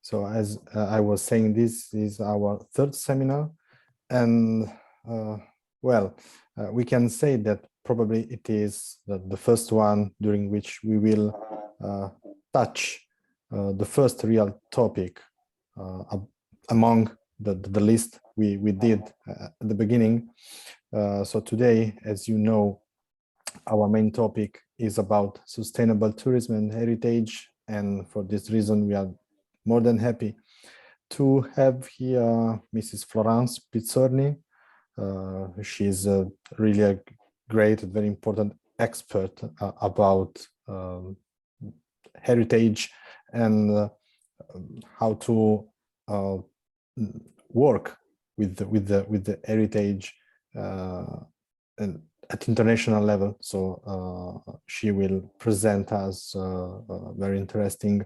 So as I was saying, this is our third seminar, and we can say that probably it is the first one during which we will touch the first real topic among the list we did at the beginning. So today, as you know, our main topic is about sustainable tourism and heritage, and for this reason we are more than happy to have here Mrs. Florence Pizzorni. She's really a great, very important expert about heritage and how to work with the heritage and at international level. So she will present us very interesting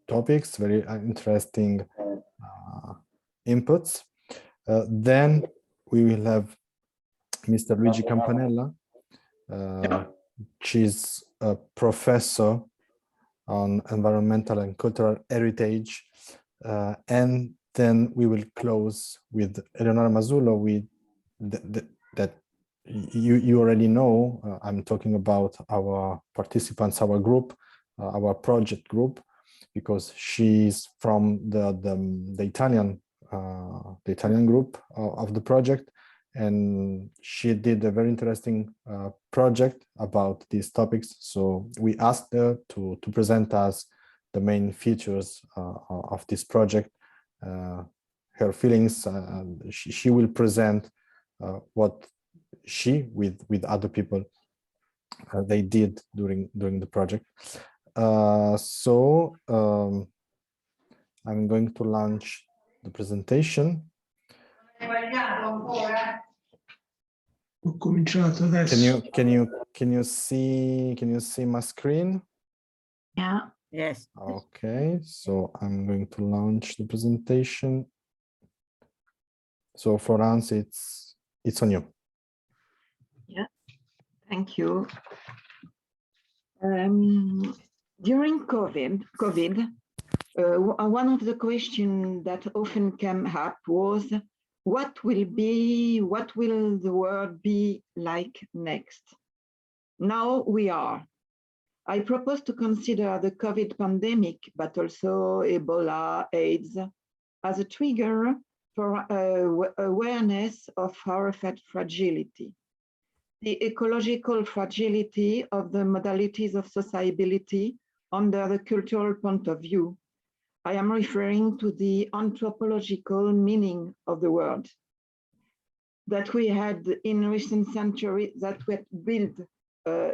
topics, very interesting inputs. Then we will have Mr. Luigi Campanella. She's a professor on environmental and cultural heritage. And then we will close with Eleonora Masullo, with that you already know. I'm talking about our participants, our group, our project group, because she's from the Italian group of the project, and she did a very interesting project about these topics. So we asked her to present us the main features of this project, her feelings. She will present what she with other people they did during the project. I'm going to launch the presentation. Ho cominciato adesso. Can you see my screen? Yeah. Yes. Okay, so I'm going to launch the presentation. So Florence, it's on you. Yeah, thank you. During COVID, one of the questions that often came up was, what will the world be like next? Now we are. I propose to consider the COVID pandemic, but also Ebola, AIDS, as a trigger for awareness of our fragility, the ecological fragility of the modalities of sociability under the cultural point of view. I am referring to the anthropological meaning of the word that we had in recent centuries, that we had built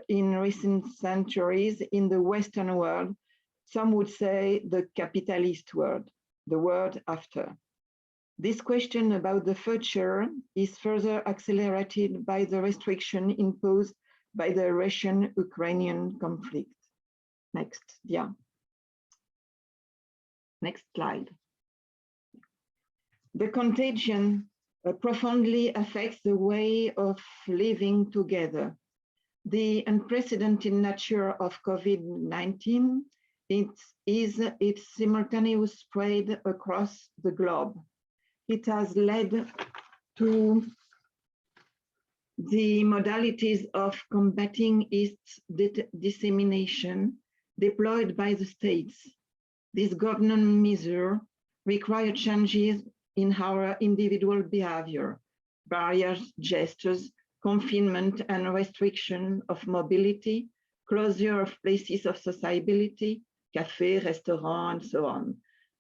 in recent centuries in the Western world. Some would say the capitalist world, the world after. This question about the future is further accelerated by the restriction imposed by the Russian-Ukrainian conflict. Next, yeah. Next slide. The contagion profoundly affects the way of living together. The unprecedented nature of COVID-19 is its simultaneous spread across the globe. It has led to the modalities of combating its dissemination deployed by the states. This governance measure require changes in our individual behavior, barriers, gestures, confinement and restriction of mobility, closure of places of sociability, café, restaurant, and so on.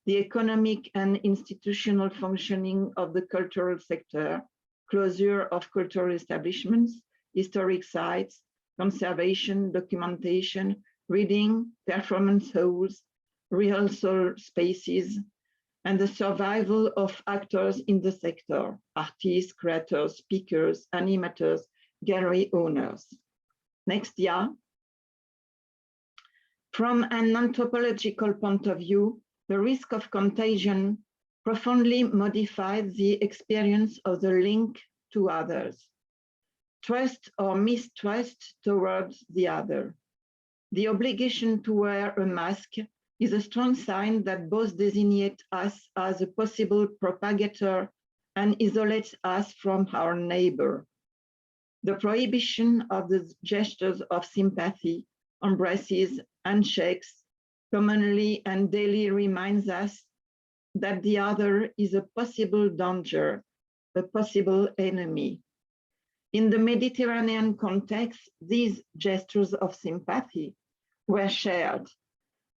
The economic and institutional functioning of the cultural sector, closure of cultural establishments, historic sites, conservation, documentation, reading, performance halls, rehearsal spaces, and the survival of actors in the sector, artists, creators, speakers, animators, gallery owners. Next, yeah. From an anthropological point of view, the risk of contagion profoundly modifies the experience of the link to others, trust or mistrust towards the other. The obligation to wear a mask is a strong sign that both designate us as a possible propagator and isolates us from our neighbor. The prohibition of the gestures of sympathy, embraces, handshakes, commonly and daily reminds us that the other is a possible danger, a possible enemy. In the Mediterranean context, these gestures of sympathy were shared,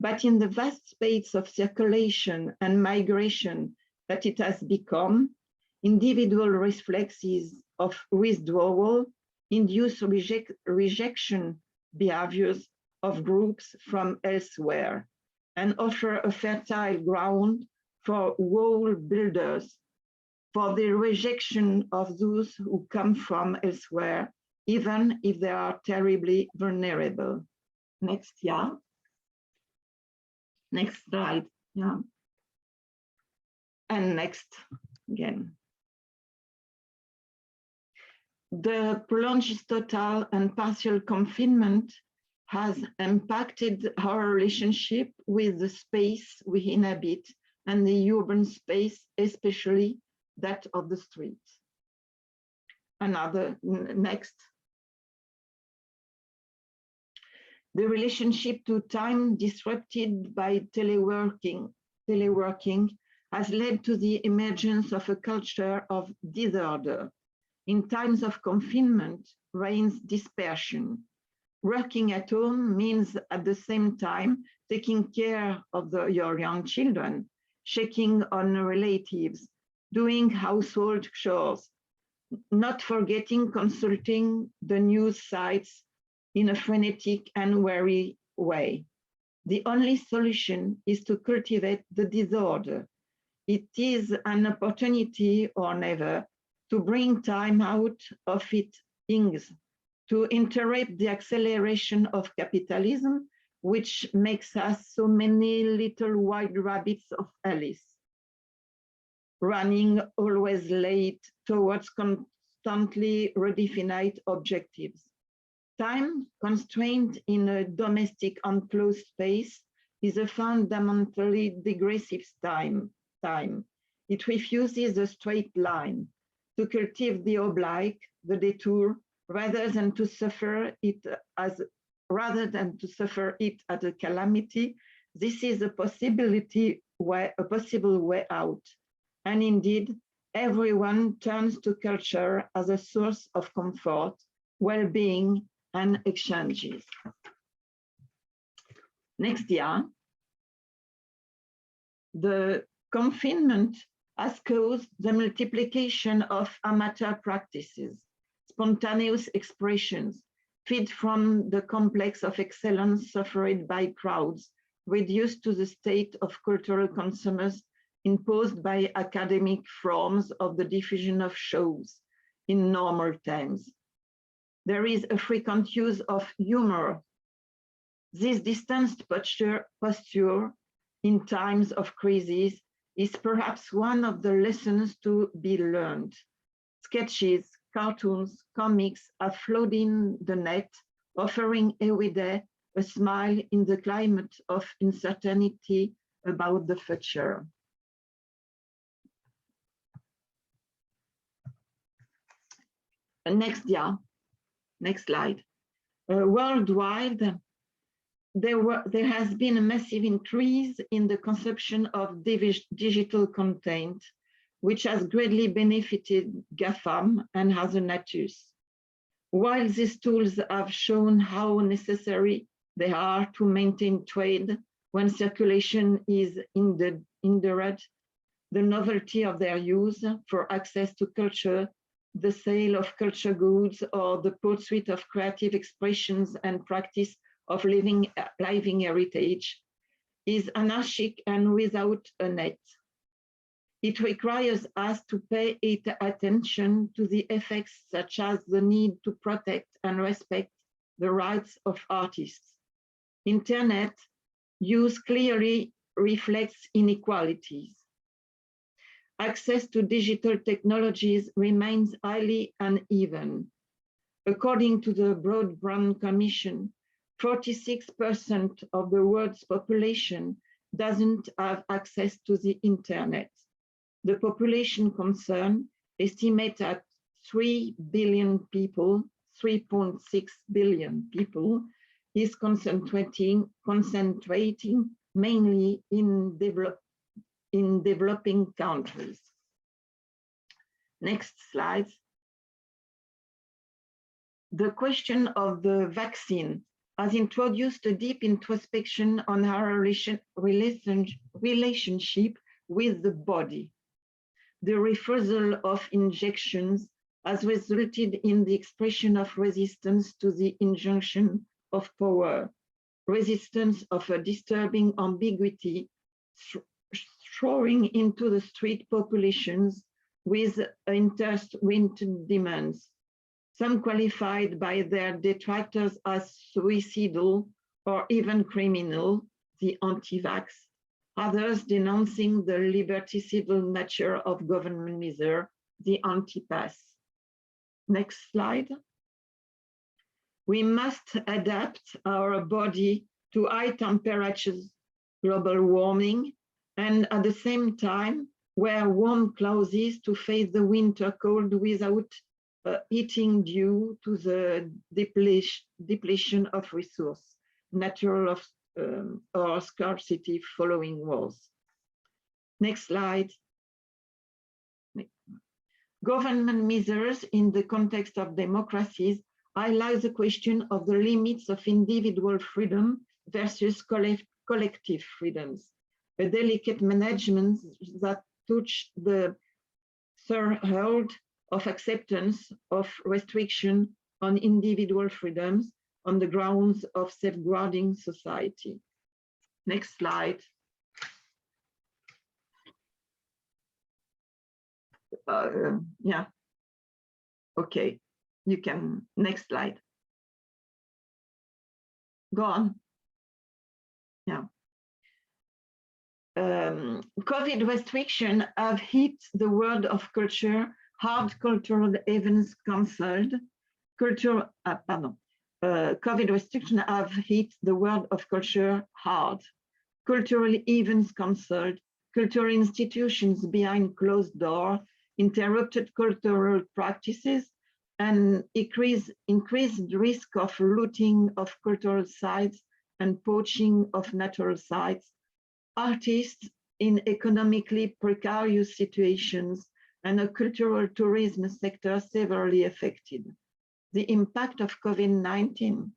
but in the vast space of circulation and migration that it has become, individual reflexes of withdrawal induce rejection behaviors of groups from elsewhere and offer a fertile ground for wall builders, for the rejection of those who come from elsewhere, even if they are terribly vulnerable. Next, yeah. Next slide, yeah. And next, again. The prolonged total and partial confinement has impacted our relationship with the space we inhabit and the urban space, especially that of the street. Another, next. The relationship to time disrupted by teleworking has led to the emergence of a culture of disorder. In times of confinement reigns dispersion. Working at home means at the same time taking care of your young children, checking on relatives, doing household chores, not forgetting consulting the news sites in a frenetic and wary way. The only solution is to cultivate the disorder. It is an opportunity or never to bring time out of its ings, to interrupt the acceleration of capitalism, which makes us so many little white rabbits of Alice, running always late towards constantly redefined objectives. Time constrained in a domestic enclosed space is a fundamentally digressive time. It refuses a straight line, to cultivate the oblique, the detour, rather than to suffer it as a calamity. This is a possible way out. And indeed, everyone turns to culture as a source of comfort, well-being, and exchanges. Next year, the confinement has caused the multiplication of amateur practices, spontaneous expressions, feed from the complex of excellence suffered by crowds, reduced to the state of cultural consumers imposed by academic forms of the diffusion of shows in normal times. There is a frequent use of humor. This distanced posture in times of crisis is perhaps one of the lessons to be learned. Sketches, cartoons, comics are flooding the net, offering every day a smile in the climate of uncertainty about the future. Next slide. Worldwide, there has been a massive increase in the consumption of digital content, which has greatly benefited GAFAM and Hazenatus. While these tools have shown how necessary they are to maintain trade when circulation is hindered, the novelty of their use for access to culture, the sale of culture goods, or the pursuit of creative expressions and practice of living heritage is anarchic and without a net. It requires us to pay attention to the effects such as the need to protect and respect the rights of artists. Internet use clearly reflects inequalities. Access to digital technologies remains highly uneven. According to the Broadband Commission, 46% of the world's population doesn't have access to the internet. The population concerned, estimated at 3 billion people, 3.6 billion people, is concentrating mainly in developing countries. Next slide. The question of the vaccine has introduced a deep introspection on our relationship with the body. The refusal of injections has resulted in the expression of resistance to the injunction of power, resistance of a disturbing ambiguity, throwing into the street populations with intertwined demands, some qualified by their detractors as suicidal or even criminal, the anti-vax, others denouncing the liberticidal nature of government measure, the anti-pass. Next slide. We must adapt our body to high temperatures, global warming, and at the same time wear warm clothes to face the winter cold without heating due to the depletion of resource, natural or scarcity following wars. Next slide. Government measures in the context of democracies highlight the question of the limits of individual freedom versus collective freedoms, a delicate management that touches the threshold of acceptance of restriction on individual freedoms on the grounds of safeguarding society. Next slide. Yeah, okay, you can, next slide. Go on. Yeah. COVID restrictions have hit the world of culture hard. Cultural events cancelled. COVID restrictions have hit the world of culture hard. Cultural events cancelled. Cultural institutions behind closed doors, interrupted cultural practices, and increased risk of looting of cultural sites and poaching of natural sites. Artists in economically precarious situations and a cultural tourism sector severely affected. The impact of COVID-19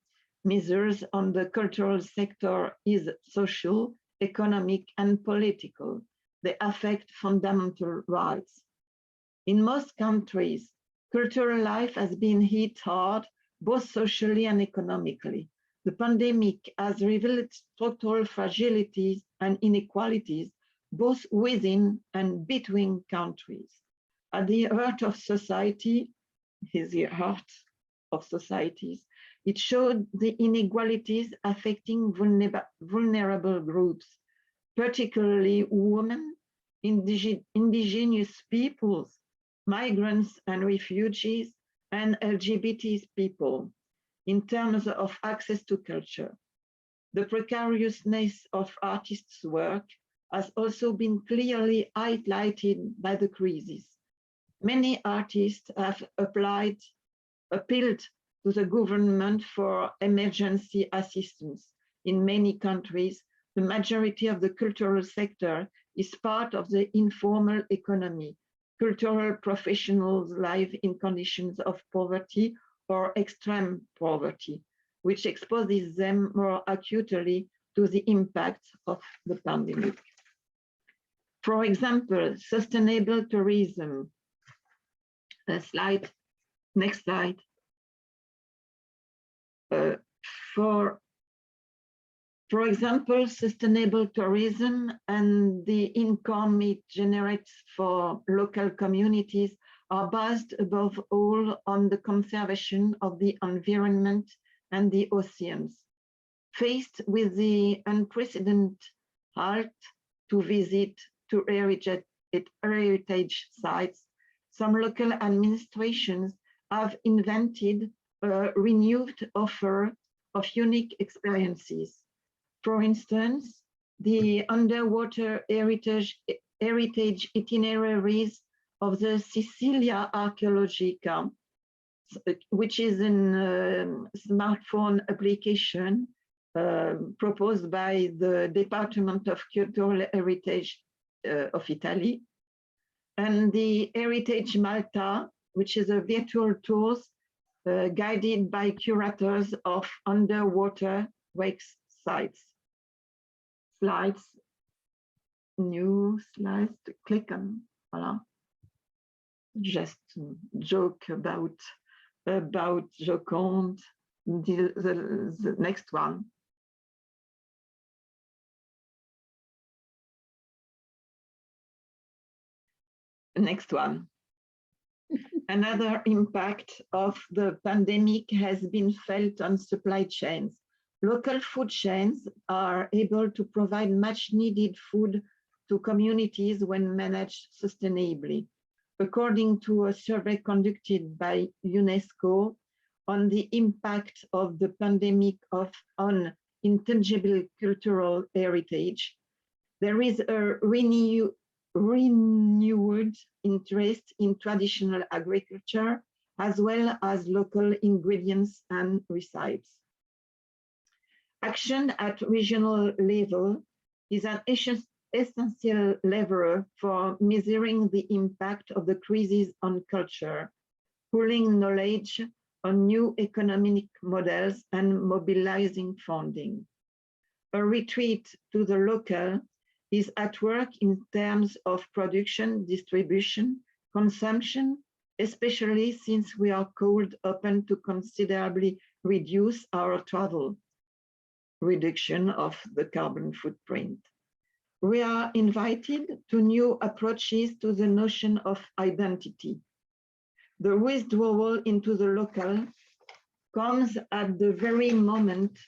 measures on the cultural sector is social, economic, and political. They affect fundamental rights. In most countries, cultural life has been hit hard, both socially and economically. The pandemic has revealed structural fragilities and inequalities, both within and between countries. At the heart of society is the heart of societies. It showed the inequalities affecting vulnerable groups, particularly women, indigenous peoples, migrants and refugees, and LGBT people in terms of access to culture. The precariousness of artists' work has also been clearly highlighted by the crisis. Many artists have appealed to the government for emergency assistance. In many countries, the majority of the cultural sector is part of the informal economy. Cultural professionals live in conditions of poverty or extreme poverty, which exposes them more acutely to the impact of the pandemic. For example, sustainable tourism. Next slide. For example, sustainable tourism and the income it generates for local communities are based above all on the conservation of the environment and the oceans. Faced with the unprecedented halt to visit to heritage sites, some local administrations have invented a renewed offer of unique experiences. For instance, the underwater heritage itineraries of the Sicilia Archaeologica, which is a smartphone application proposed by the Department of Cultural Heritage of Italy, and the Heritage Malta, which is a virtual tour guided by curators of underwater wake sites. Slides, new slides to click on. Voilà. Just joke about Joconde. The next one. Next one. Another impact of the pandemic has been felt on supply chains. Local food chains are able to provide much needed food to communities when managed sustainably. According to a survey conducted by UNESCO on the impact of the pandemic on intangible cultural heritage, there is a renewed interest in traditional agriculture, as well as local ingredients and recipes. Action at regional level is an essential lever for measuring the impact of the crisis on culture, pooling knowledge on new economic models and mobilizing funding. A retreat to the local is at work in terms of production, distribution, consumption, especially since we are called upon to considerably reduce our travel, reduction of the carbon footprint. We are invited to new approaches to the notion of identity. The withdrawal into the local comes at the very moment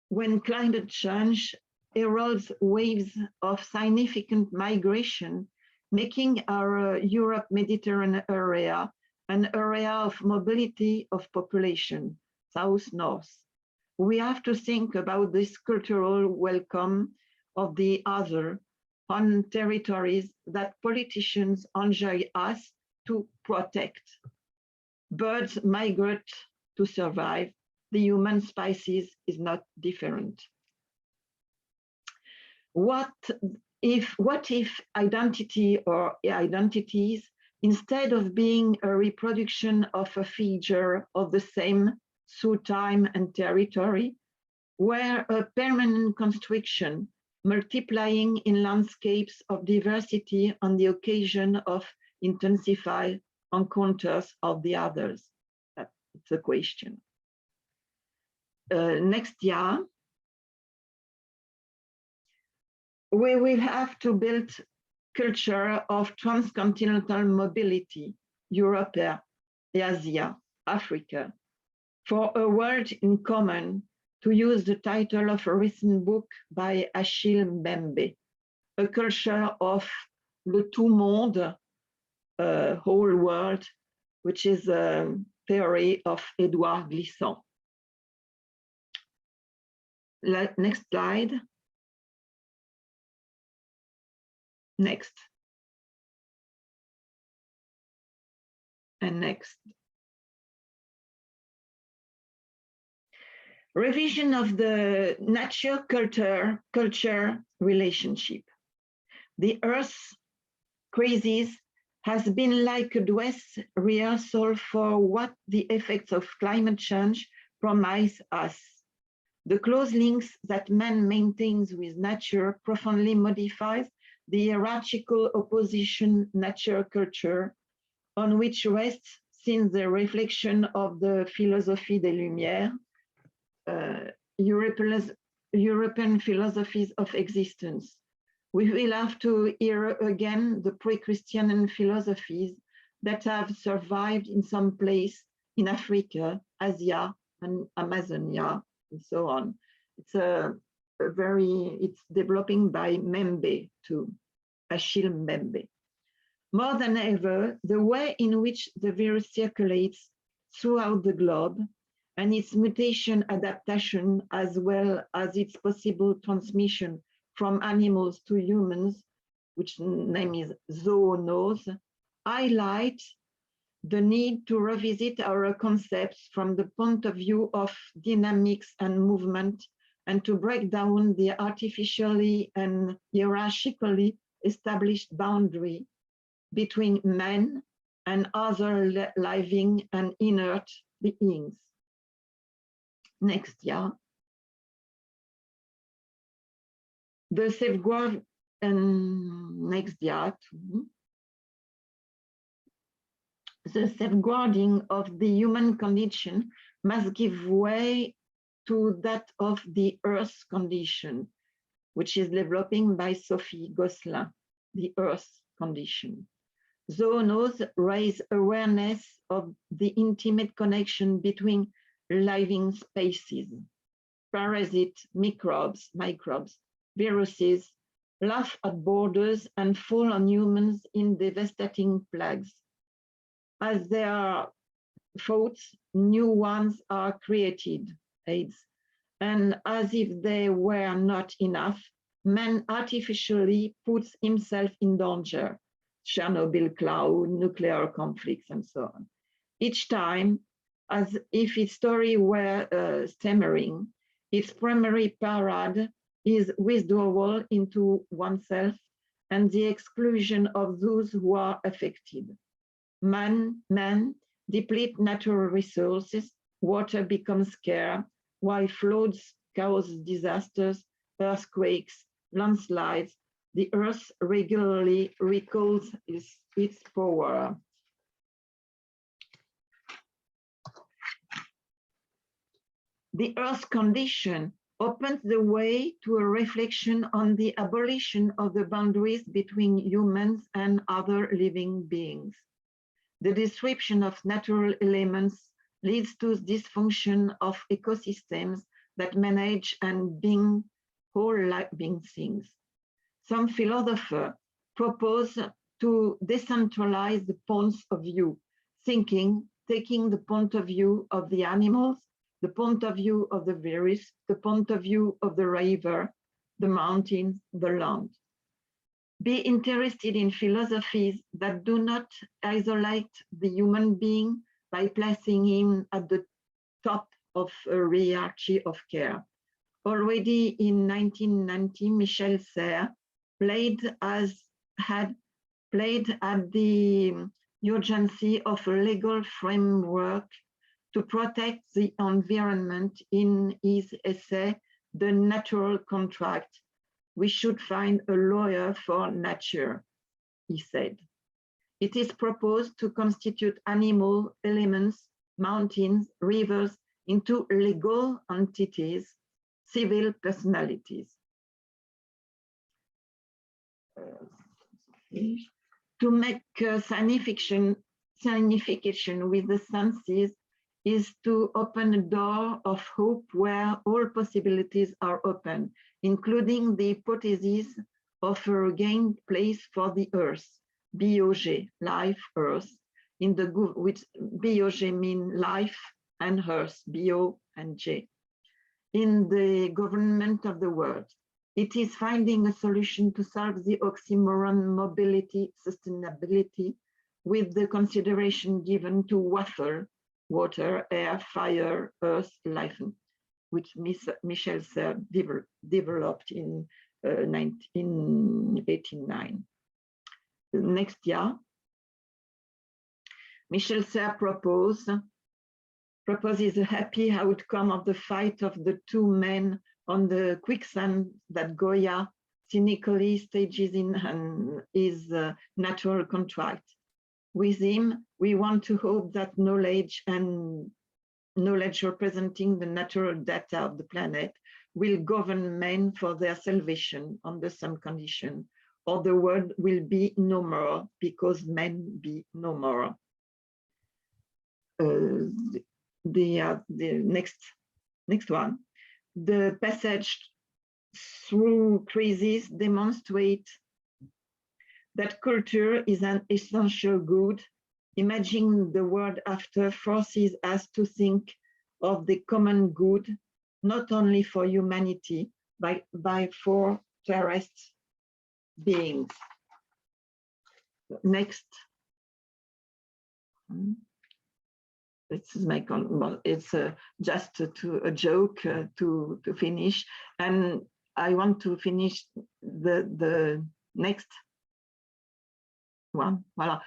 when climate change heralds waves of significant migration, making our Europe-Mediterranean area an area of mobility of population, south-north. We have to think about this cultural welcome of the other on territories that politicians enjoy us to protect. Birds migrate to survive. The human species is not different. What if identity or identities, instead of being a reproduction of a feature of the same through time and territory, were a permanent construction, multiplying in landscapes of diversity on the occasion of intensified encounters of the others? That's the question. Next year, we will have to build culture of transcontinental mobility, Europe, Asia, Africa, for a world in common, to use the title of a recent book by Achille Mbembe, A Culture of le Tout Monde, Whole World, which is a theory of Edouard Glissant. Next slide. Next. And next. Revision of the nature-culture relationship. The Earth's crisis has been like a dress rehearsal for what the effects of climate change promise us. The close links that man maintains with nature profoundly modifies the hierarchical opposition nature-culture on which rests since the reflection of the Philosophie des Lumières, European philosophies of existence. We will have to hear again the pre-Christian philosophies that have survived in some place in Africa, Asia, and Amazonia, and so on. It's it's developing by Mbembe too, Achille Mbembe. More than ever, the way in which the virus circulates throughout the globe and its mutation adaptation, as well as its possible transmission from animals to humans, which name is zoonose, highlight the need to revisit our concepts from the point of view of dynamics and movement, and to break down the artificially and hierarchically established boundary between men and other living and inert beings. Next, yeah. The safeguard, and next, yeah. The safeguarding of the human condition must give way to that of the Earth condition, which is developing by Sophie Gosselin, the Earth condition. Zoonoses raise awareness of the intimate connection between living species. Parasites, microbes, viruses laugh at borders and fall on humans in devastating plagues. As there are faults, new ones are created, AIDS, and as if they were not enough, man artificially puts himself in danger. Chernobyl cloud, nuclear conflicts, and so on. Each time, as if its story were stammering, its primary parade is withdrawal into oneself and the exclusion of those who are affected. Man deplete natural resources, water becomes scarce, while floods cause disasters, earthquakes, landslides. The earth regularly recalls its power. The earth condition opens the way to a reflection on the abolition of the boundaries between humans and other living beings. The disruption of natural elements leads to dysfunction of ecosystems that manage and being whole living things. Some philosophers propose to decentralize the points of view, taking the point of view of the animals, the point of view of the virus, the point of view of the river, the mountains, the land. Be interested in philosophies that do not isolate the human being by placing him at the top of a hierarchy of care. Already in 1990, Michel Serres played at the urgency of a legal framework to protect the environment in his essay, The Natural Contract. We should find a lawyer for nature, he said. It is proposed to constitute animal elements, mountains, rivers into legal entities, civil personalities. To make signification with the senses is to open a door of hope where all possibilities are open, including the hypothesis of a regained place for the earth, BOG, life, earth, in the which BOG mean life and earth, BO and J, in the government of the world. It is finding a solution to solve the oxymoron mobility, sustainability, with the consideration given to water, air, fire, earth, life, which Michel Serres developed in 1989. Next year, Michel Serres proposes a happy outcome of the fight of the two men on the quicksand that Goya cynically stages in his natural contract. With him, we want to hope that knowledge representing the natural data of the planet will govern men for their salvation under some condition, or the world will be no more because men be no more. The next one. The passage through crises demonstrate that culture is an essential good. Imagining the world after forces us to think of the common good, not only for humanity, but for terrestrial beings. Next. Let's make on. Well, it's just a joke to finish, and I want to finish the next one. Voilà.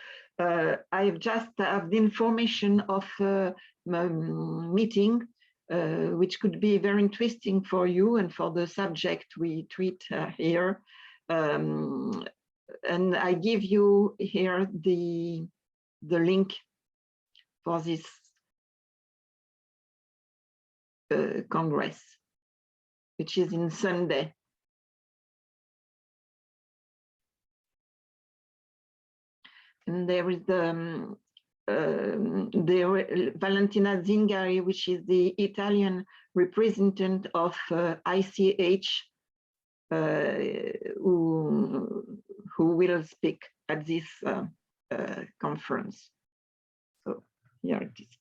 I've just have the information of a meeting, which could be very interesting for you and for the subject we treat here. And I give you here the link for this Congress, which is in Sunday. And there is the Valentina Zingari, which is the Italian representative of ICH, who will speak at this conference. So here it is.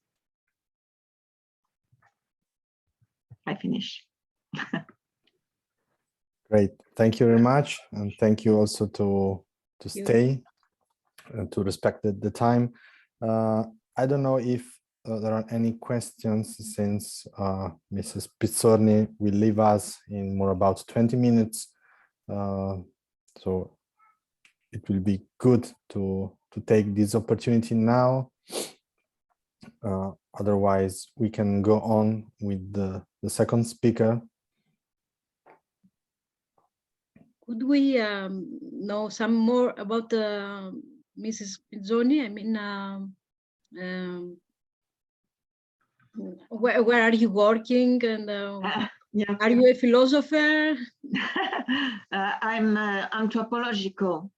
I finish. Great, thank you very much, and thank you also to stay and to respect the time. I don't know if there are any questions, since Mrs. Pizzorni will leave us in more about 20 minutes. So it will be good to take this opportunity now. Otherwise, we can go on with the second speaker. Could we know some more about Mrs. Pizzorni? I mean, where are you working, and Yeah. are you a philosopher? I'm anthropological.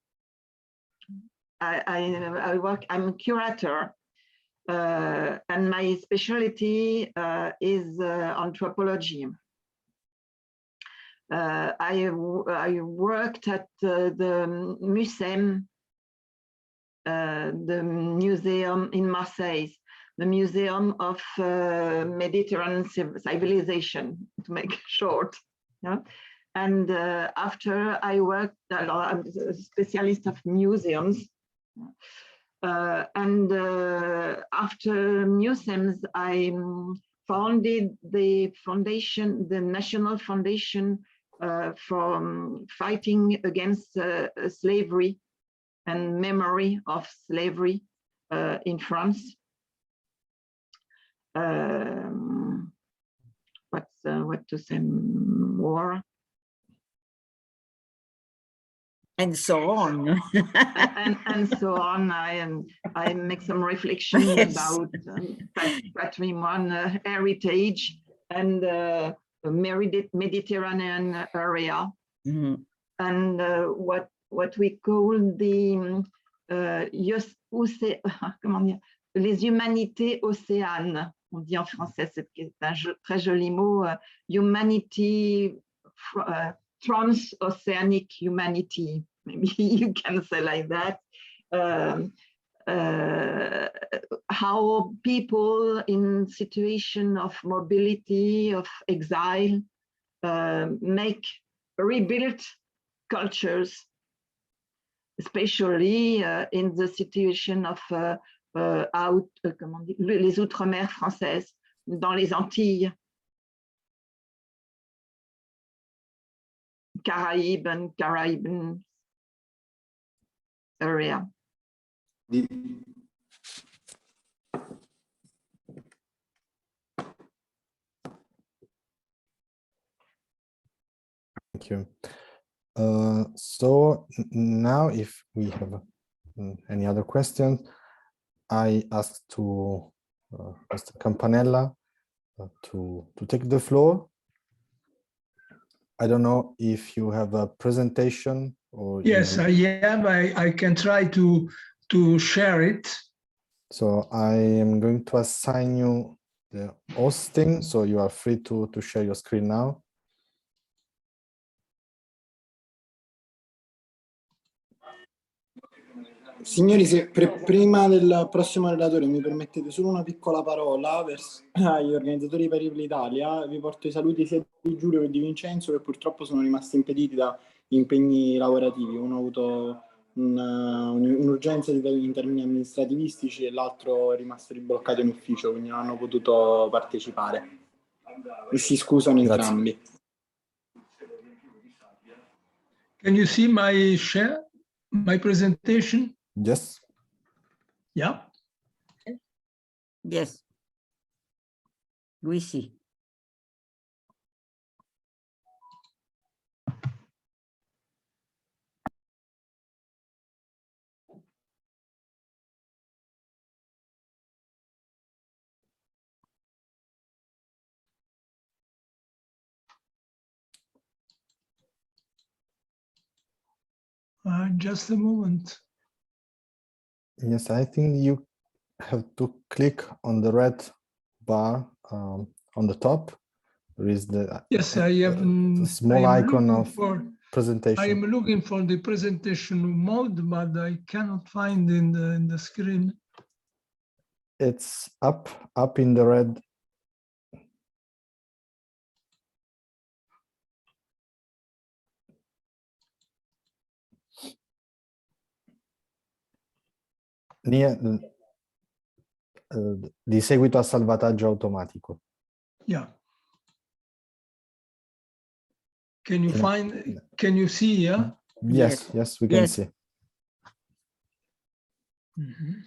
I work. I'm a curator, and my specialty is anthropology. I worked at the museum, the museum in Marseille, the Museum of Mediterranean Civilization, to make it short. Yeah? And after I worked, I'm a specialist of museums. And after museums, I founded the foundation, the National Foundation for fighting against slavery and memory of slavery in France. What to say more? And so on. and so on. I make some reflection Yes. about patrimoine, heritage, and the Mediterranean area, and what we call the les humanités océanes. On dit en français, c'est un très joli mot, humanity, transoceanic humanity. Maybe you can say like that. How people in situation of mobility, of exile, rebuild cultures, especially in the situation of les Outre-mer françaises, dans les Antilles, Caribbean area. Thank you. So now, if we have any other questions, I ask to Mr. Campanella to take the floor. I don't know if you have a presentation or. Yes, I have. I can try to share it. So I am going to assign you the hosting, so you are free to share your screen now. Signori, se prima del prossimo relatore mi permettete solo una piccola parola agli organizzatori per l'Italia, vi porto i saluti sia di Giulio che di Vincenzo, che purtroppo sono rimasti impediti da impegni lavorativi. Uno ha avuto un'urgenza in termini amministrativistici e l'altro è rimasto ribloccato in ufficio, quindi non hanno potuto partecipare. E si scusano entrambi. Can you see my share, my presentation? Yes. Yeah. Yes. We see. Just a moment. Yes, I think you have to click on the red bar on the top. There is the Yes, I have the small icon of presentation. I am looking for the presentation mode, but I cannot find in the screen. It's up in the red. Di seguito a salvataggio automatico. Yeah. Can you find? Can you see? Yeah. Yes, we can see. Mm-hmm.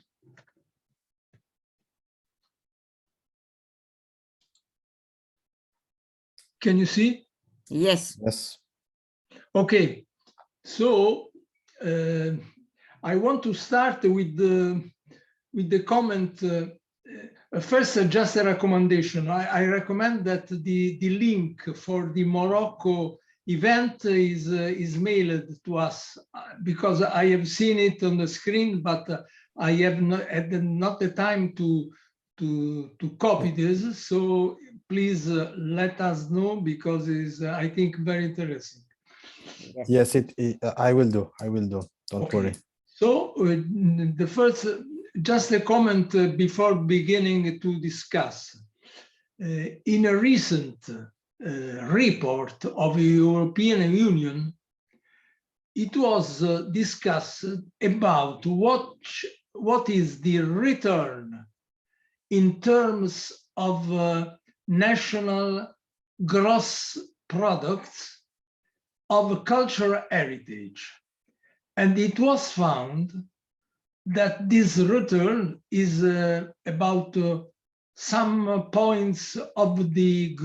Can you see? Yes. Yes. Okay. So I want to start with the comment. First, just a recommendation. I recommend that the link for the Morocco event is mailed to us, because I have seen it on the screen, but I have not the time to copy this. So please let us know, because it's I think very interesting. Yes, I will do. Don't worry. So the first, just a comment before beginning to discuss. In a recent report of the European Union, it was discussed about what is the return in terms of national gross products of cultural heritage. And it was found that this return is about some points of the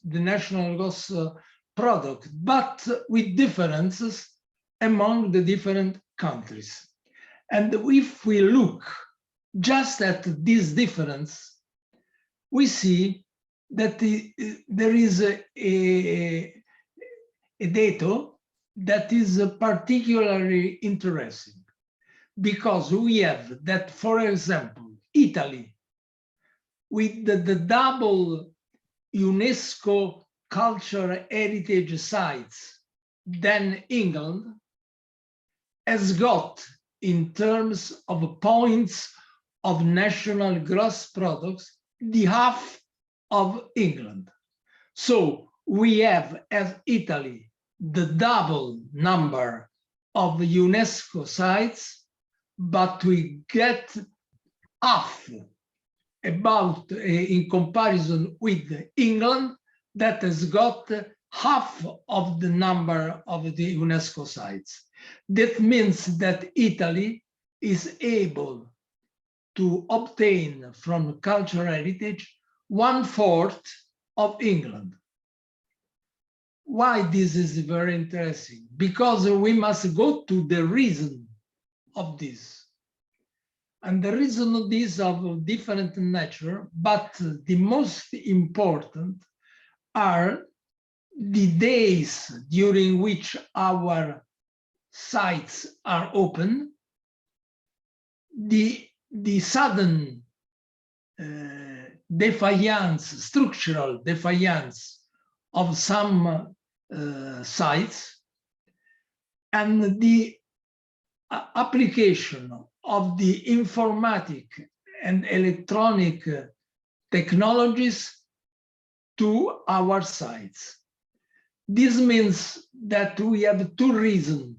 national gross product, but with differences among the different countries. And if we look just at this difference, we see that there is a data that is particularly interesting, because we have that, for example, Italy, with the double UNESCO cultural heritage sites than England, has got, in terms of points of national gross products, the half of England. So we have, as Italy, the double number of UNESCO sites, but we get half, about in comparison with England, that has got half of the number of the UNESCO sites. That means that Italy is able to obtain from cultural heritage 1/4 of England. Why this is very interesting? Because we must go to the reason of this. And the reason of this of different nature, but the most important are the days during which our sites are open, the sudden defiance, structural defiance of some sites, and the application of the informatic and electronic technologies to our sites. This means that we have two reasons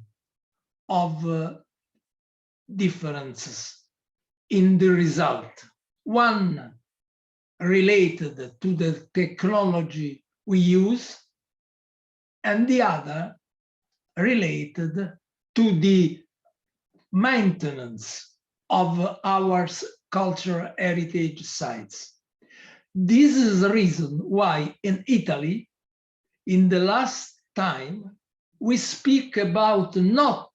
of differences in the result. One related to the technology we use, and the other related to the maintenance of our cultural heritage sites. This is the reason why in Italy, in the last time, we speak about not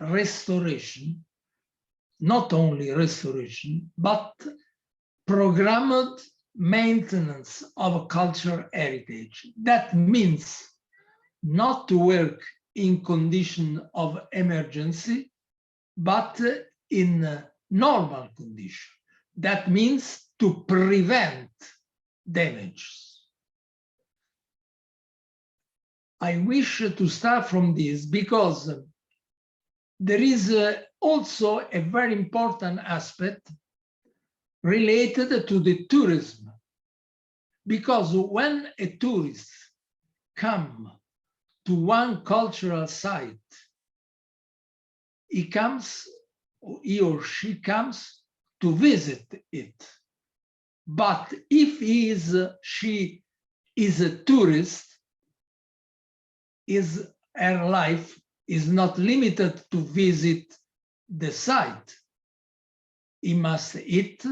restoration, not only restoration, but programmed maintenance of cultural heritage. That means not to work in condition of emergency, but in normal condition. That means to prevent damages. I wish to start from this because there is also a very important aspect related to the tourism. Because when a tourist comes to one cultural site, he or she comes to visit it. But if she is a tourist, her life is not limited to visit the site. He must eat,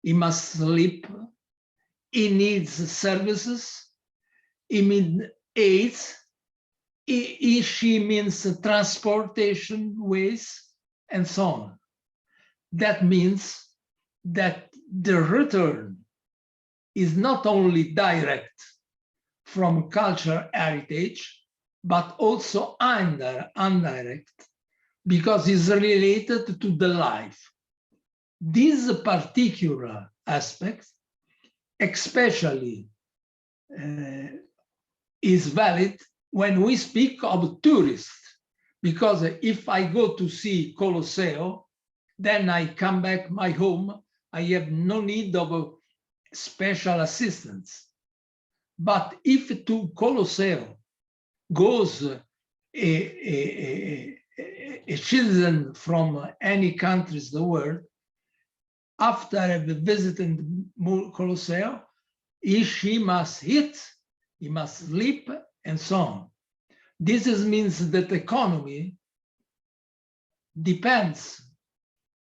he must sleep, he needs services, he needs aids, she means transportation ways, and so on. That means that the return is not only direct from cultural heritage, but also indirect, because it's related to the life. This particular aspect especially is valid when we speak of tourists, because if I go to see Colosseo, then I come back my home, I have no need of special assistance. But if to Colosseo goes a citizen from any countries in the world, after visiting Colosseo, she must eat, he must sleep, and so on. This means that economy depends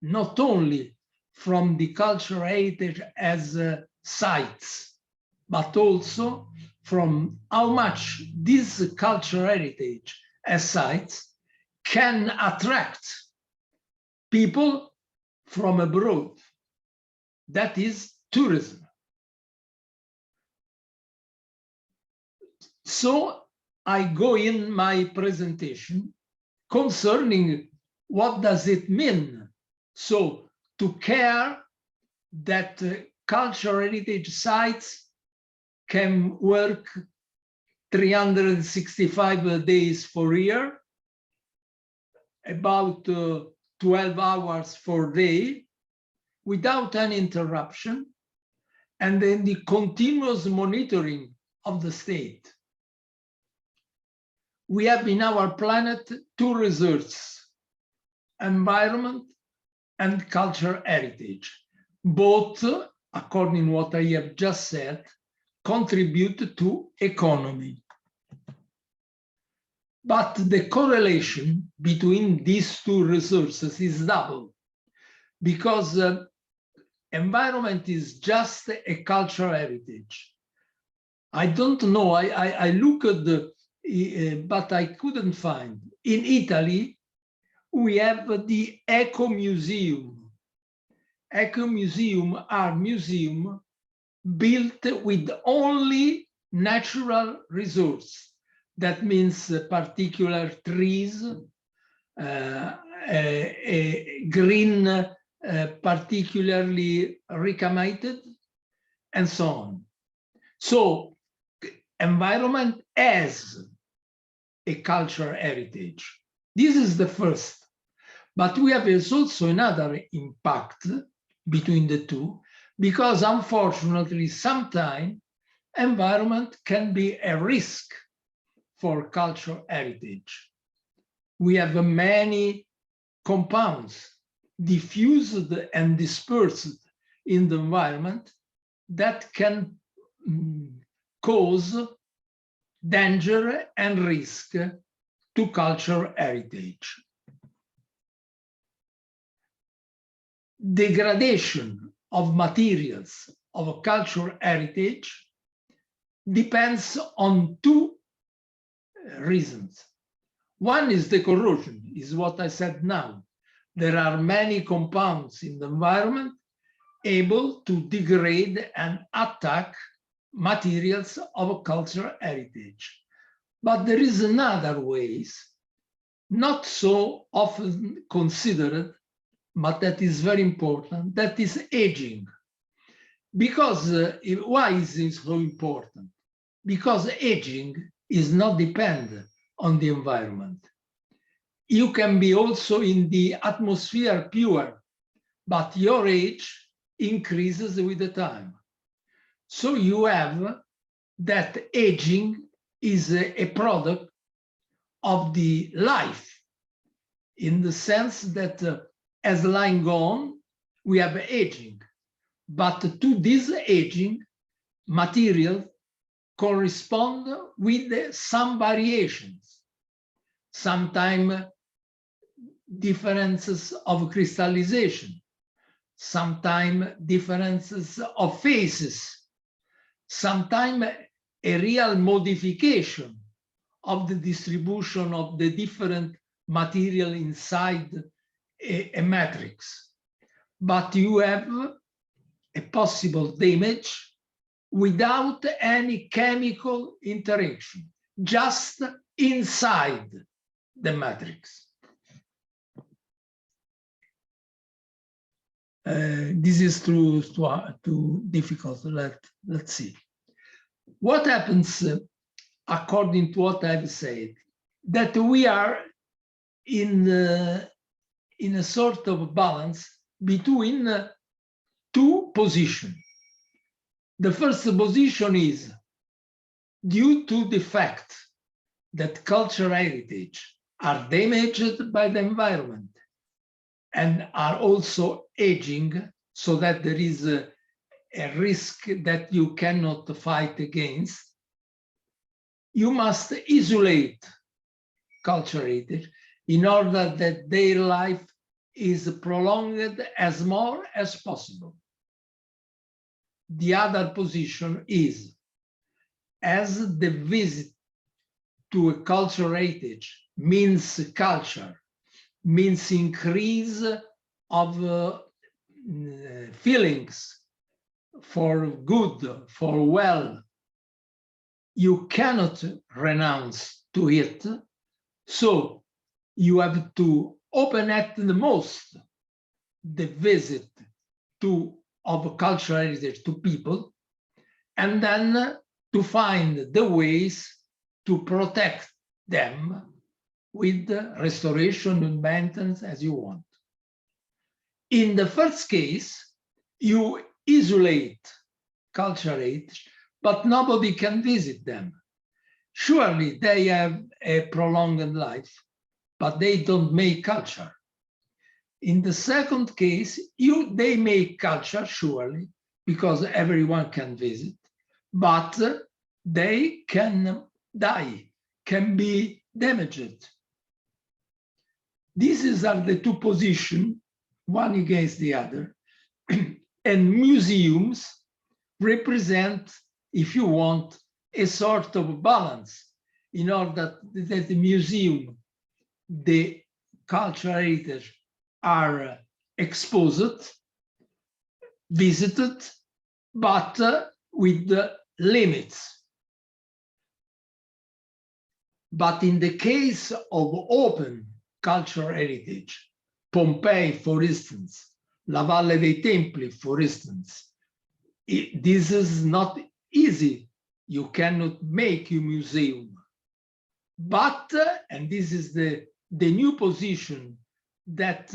not only from the cultural heritage as sites, but also from how much this cultural heritage as sites can attract people from abroad. That is tourism. So I go in my presentation concerning what does it mean. So to care that cultural heritage sites can work 365 days per year, about 12 hours per day, without any interruption, and then the continuous monitoring of the state. We have in our planet two resources, environment and cultural heritage. Both, according to what I have just said, contribute to economy. But the correlation between these two resources is double, because environment is just a cultural heritage. I don't know, I looked at but I couldn't find. In Italy, we have the Eco Museum. Eco Museum are museums built with only natural resource. That means particular trees, green, particularly recamated, and so on. So environment as a cultural heritage. This is the first. But we have also another impact between the two, because unfortunately, sometimes environment can be a risk for cultural heritage. We have many compounds diffused and dispersed in the environment that can cause danger and risk to cultural heritage. Degradation of materials of cultural heritage depends on two reasons. One is the corrosion, is what I said now. There are many compounds in the environment able to degrade and attack materials of cultural heritage. But there is another ways, not so often considered, but that is very important, that is aging. Because why is this so important? Because aging is not dependent on the environment. You can be also in the atmosphere pure, but your age increases with the time. So you have that aging is a product of the life, in the sense that as life goes on, we have aging. But to this aging, material correspond with some variations, sometimes differences of crystallization, sometimes differences of phases, sometimes a real modification of the distribution of the different material inside a matrix. But you have a possible damage without any chemical interaction, just inside the matrix. This is too difficult. Let's see. What happens, according to what I've said, that we are in a sort of balance between two positions. The first position is due to the fact that cultural heritage are damaged by the environment and are also aging, so that there is a risk that you cannot fight against. You must isolate cultural heritage in order that their life is prolonged as more as possible. The other position is, as the visit to a cultural heritage means culture, means increase of feelings for good, for well, you cannot renounce to it. So you have to open at the most the visit of cultural heritage to people, and then to find the ways to protect them with restoration and maintenance as you want. In the first case, you isolate cultural heritage, but nobody can visit them. Surely they have a prolonged life, but they don't make culture. In the second case, they make culture, surely, because everyone can visit, but they can die, can be damaged. These are the two positions, one against the other. And museums represent, if you want, a sort of balance, in order that the museum, the cultural heritage are exposed, visited, but with the limits. But in the case of open cultural heritage, Pompeii, for instance, La Valle dei Templi, for instance, this is not easy. You cannot make a museum. But, and this is the new position that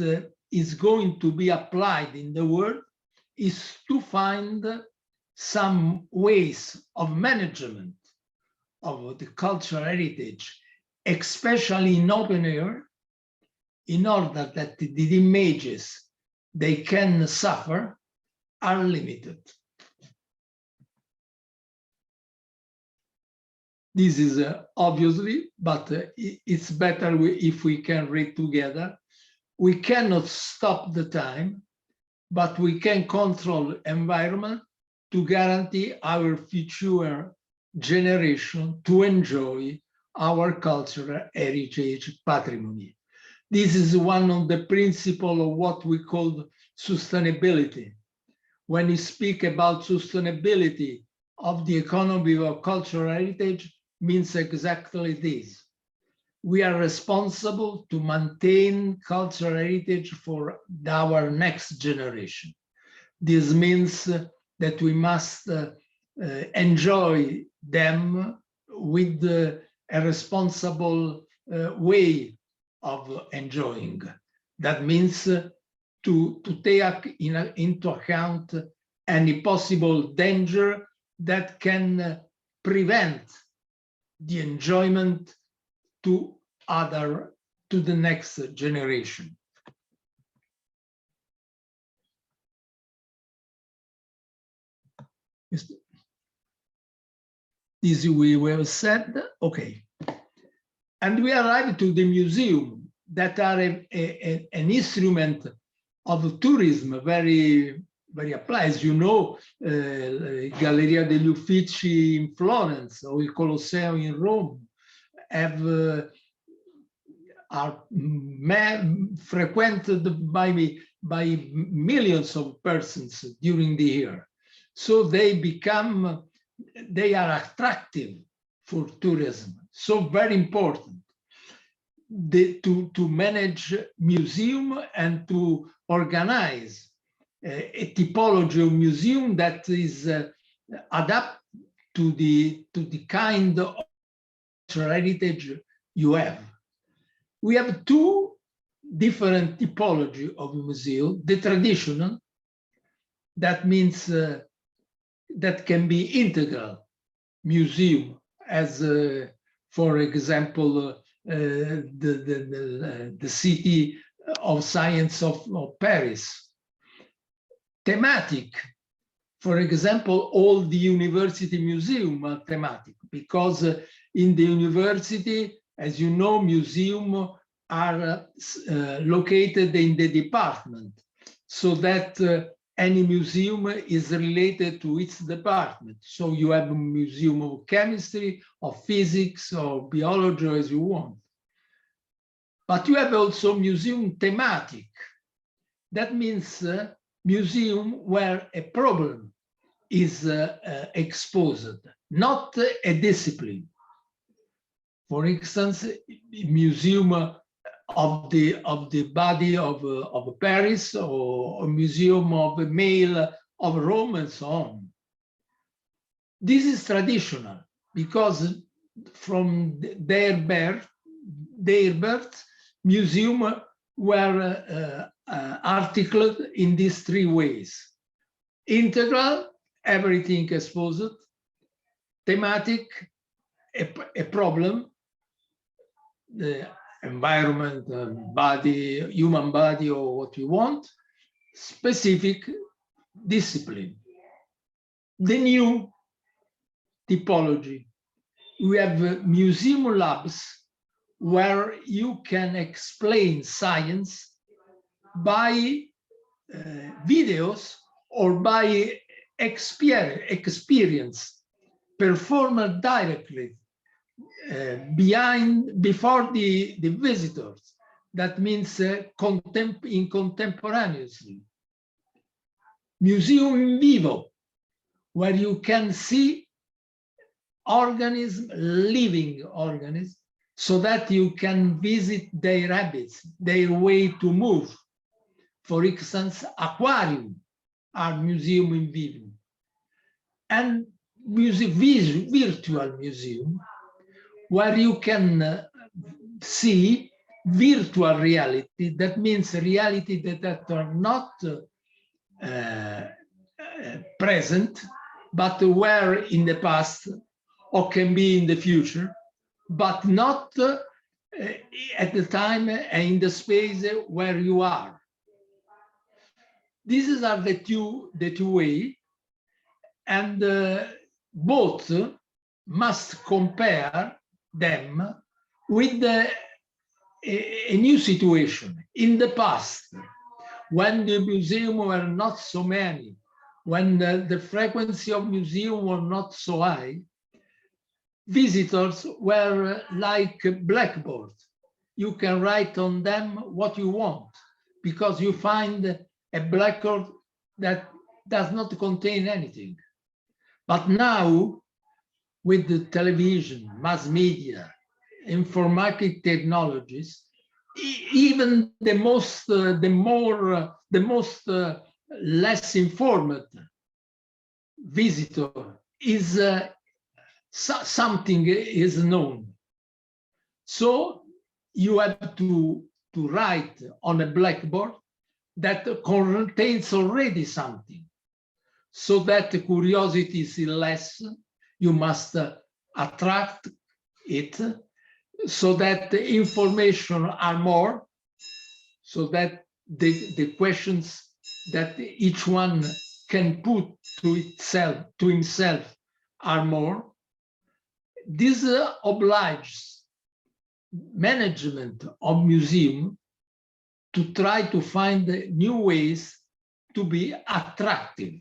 is going to be applied in the world is to find some ways of management of the cultural heritage, especially in open air, in order that the images they can suffer are limited. This is obviously, but it's better if we can read together. We cannot stop the time, but we can control environment to guarantee our future generation to enjoy our cultural heritage patrimony. This is one of the principles of what we call sustainability. When we speak about sustainability of the economy of cultural heritage, means exactly this. We are responsible to maintain cultural heritage for our next generation. This means that we must enjoy them with a responsible way of enjoying. That means to take into account any possible danger that can prevent the enjoyment to the next generation. This we have said, okay. And we arrive to the museum that are an instrument of tourism very applied. As you know, Galleria degli Uffizi in Florence or il Colosseo in Rome are frequented by millions of persons during the year. So they are attractive for tourism. So very important to manage museum and to organize a typology of museum that is adapted to the kind of heritage you have. We have two different typology of museum. The traditional, that means that can be integral museum, as for example the City of Science of Paris. Thematic, for example, all the university museum are thematic, because in the university, as you know, museums are located in the department, so that any museum is related to its department. So you have a museum of chemistry, of physics, or biology, as you want. But you have also museum thematic. That means museum where a problem is exposed, not a discipline. For instance, museum of the body of Paris, or a museum of the male of Rome, and so on. This is traditional because from their birth, museums were articled in these three ways: integral, everything exposed; thematic, a problem, the environment, body, human body, or what you want; specific, discipline. The new typology, we have museum labs where you can explain science by videos or by experience performed directly before the visitors. That means contemporaneously. Museum in vivo, where you can see organisms, living organisms, so that you can visit their habits, their way to move. For instance, aquarium are museum in vivo. And virtual museum, where you can see virtual reality, that means reality that are not present, but were in the past or can be in the future, but not at the time and in the space where you are. These are the two ways, and both must compare them with a new situation. In the past, when the museum were not so many, when the frequency of museum was not so high, visitors were like a blackboard. You can write on them what you want, because you find a blackboard that does not contain anything. But now, with the television, mass media, informatic technologies, even the most less informed visitor is something is known. So you have to write on a blackboard that contains already something, so that the curiosity is less. You must attract it, so that the information are more, so that the questions that each one can put to himself are more. This obliges management of museum to try to find new ways to be attractive.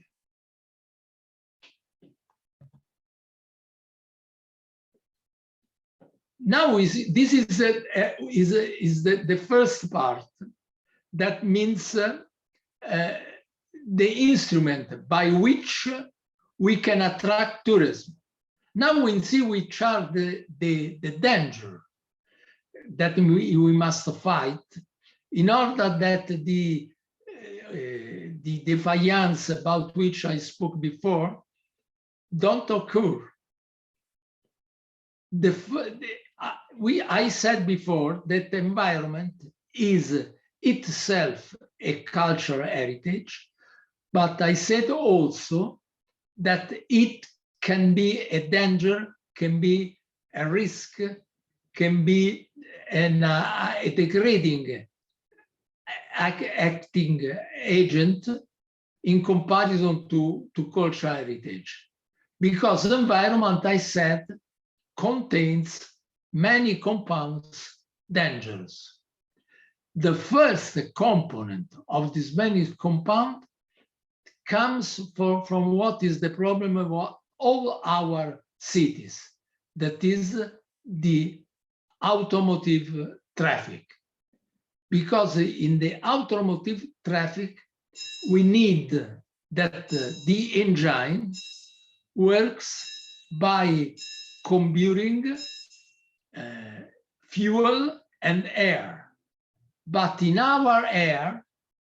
Now this is the first part. That means the instrument by which we can attract tourism. Now we see which are the danger that we must fight in order that the defiance about which I spoke before don't occur. I said before that the environment is itself a cultural heritage, but I said also that it can be a danger, can be a risk, can be a degrading acting agent in comparison to cultural heritage. Because the environment, I said, contains many compounds, dangers. The first component of this many compound comes from what is the problem of all our cities, that is the automotive traffic. Because in the automotive traffic, we need that the engine works by combining fuel and air. But in our air,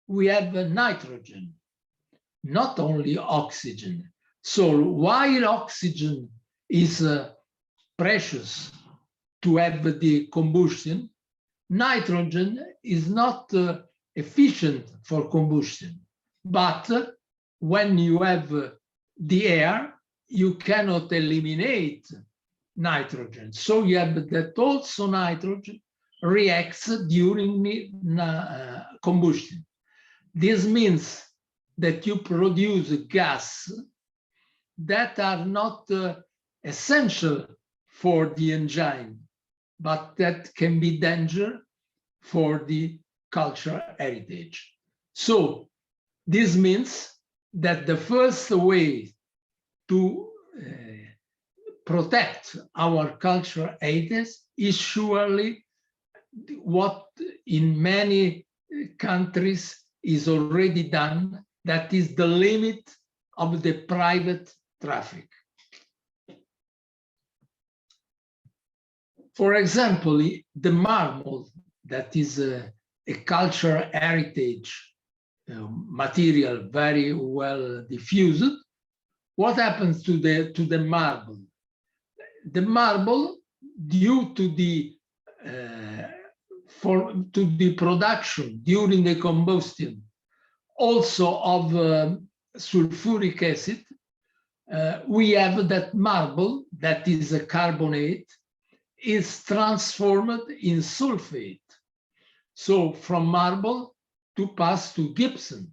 we have nitrogen, not only oxygen. So while oxygen is precious to have the combustion, nitrogen is not efficient for combustion. But when you have the air, you cannot eliminate nitrogen. So you have that also nitrogen reacts during combustion. This means that you produce gas that are not essential for the engine, but that can be danger for the cultural heritage. So this means that the first way to protect our cultural heritage is surely what in many countries is already done, that is the limit of the private traffic. For example, the marble, that is a cultural heritage material very well diffused. What happens to the marble? The marble, due to the to the production during the combustion also of sulfuric acid, we have that marble, that is a carbonate, is transformed in sulfate. So from marble to pass to gypsum.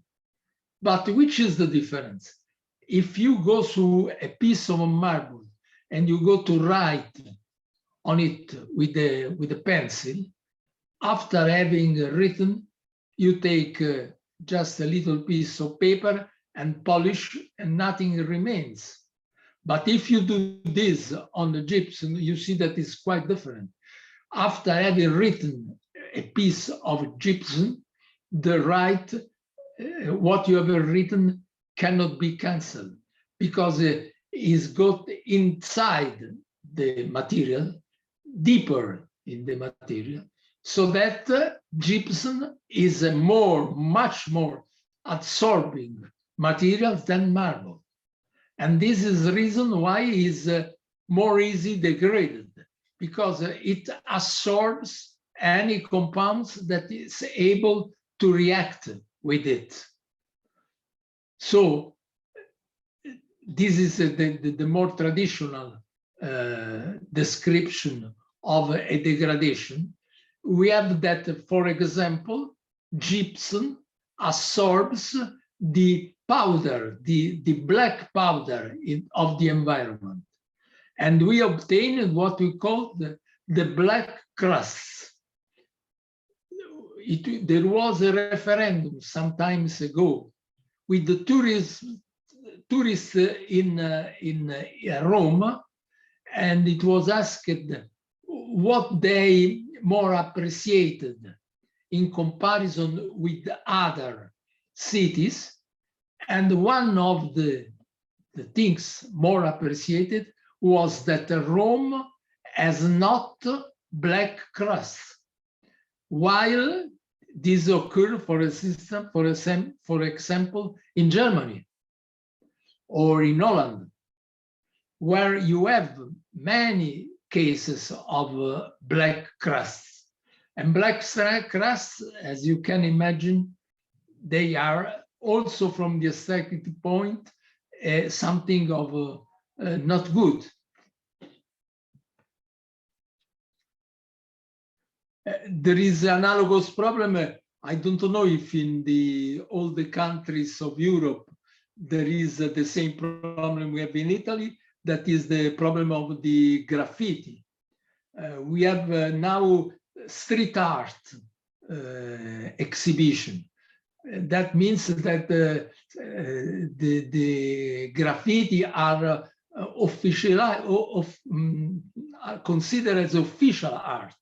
But which is the difference? If you go through a piece of marble and you go to write on it with a pencil, after having written, you take just a little piece of paper and polish, and nothing remains. But if you do this on the gypsum, you see that it's quite different. After having written a piece of gypsum, what you have written cannot be cancelled, because it is got inside the material, deeper in the material, so that gypsum is a much more absorbing material than marble. And this is the reason why it is more easy degraded, because it absorbs any compounds that is able to react with it. So this is the more traditional description of a degradation. We have that, for example, gypsum absorbs the powder, the black powder of the environment. And we obtain what we call the black crust. There was a referendum some time ago with the tourists in Rome, and it was asked what they more appreciated in comparison with other cities. And one of the things more appreciated was that Rome has not black crust, while this occurred, for example, in Germany or in Holland, where you have many cases of black crusts. And black crusts, as you can imagine, they are also, from the aesthetic point, something of not good. There is an analogous problem. I don't know if in all the countries of Europe there is the same problem we have in Italy. That is the problem of the graffiti. We have now street art exhibition. That means that the graffiti are considered as official art.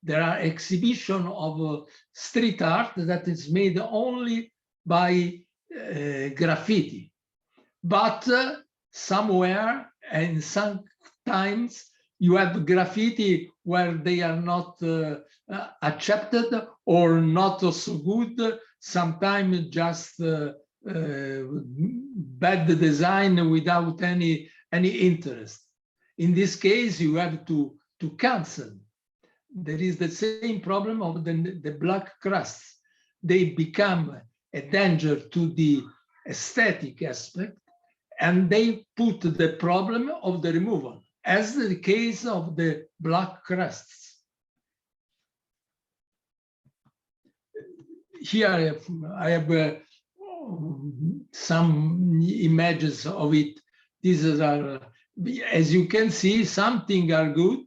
There are exhibitions of street art that is made only by graffiti. But somewhere, and sometimes, you have graffiti where they are not accepted or not so good. Sometimes just bad design without any interest. In this case, you have to cancel. There is the same problem of the black crusts. They become a danger to the aesthetic aspect, and they put the problem of the removal, as the case of the black crusts. Here I have some images of it. These are, as you can see, some things are good,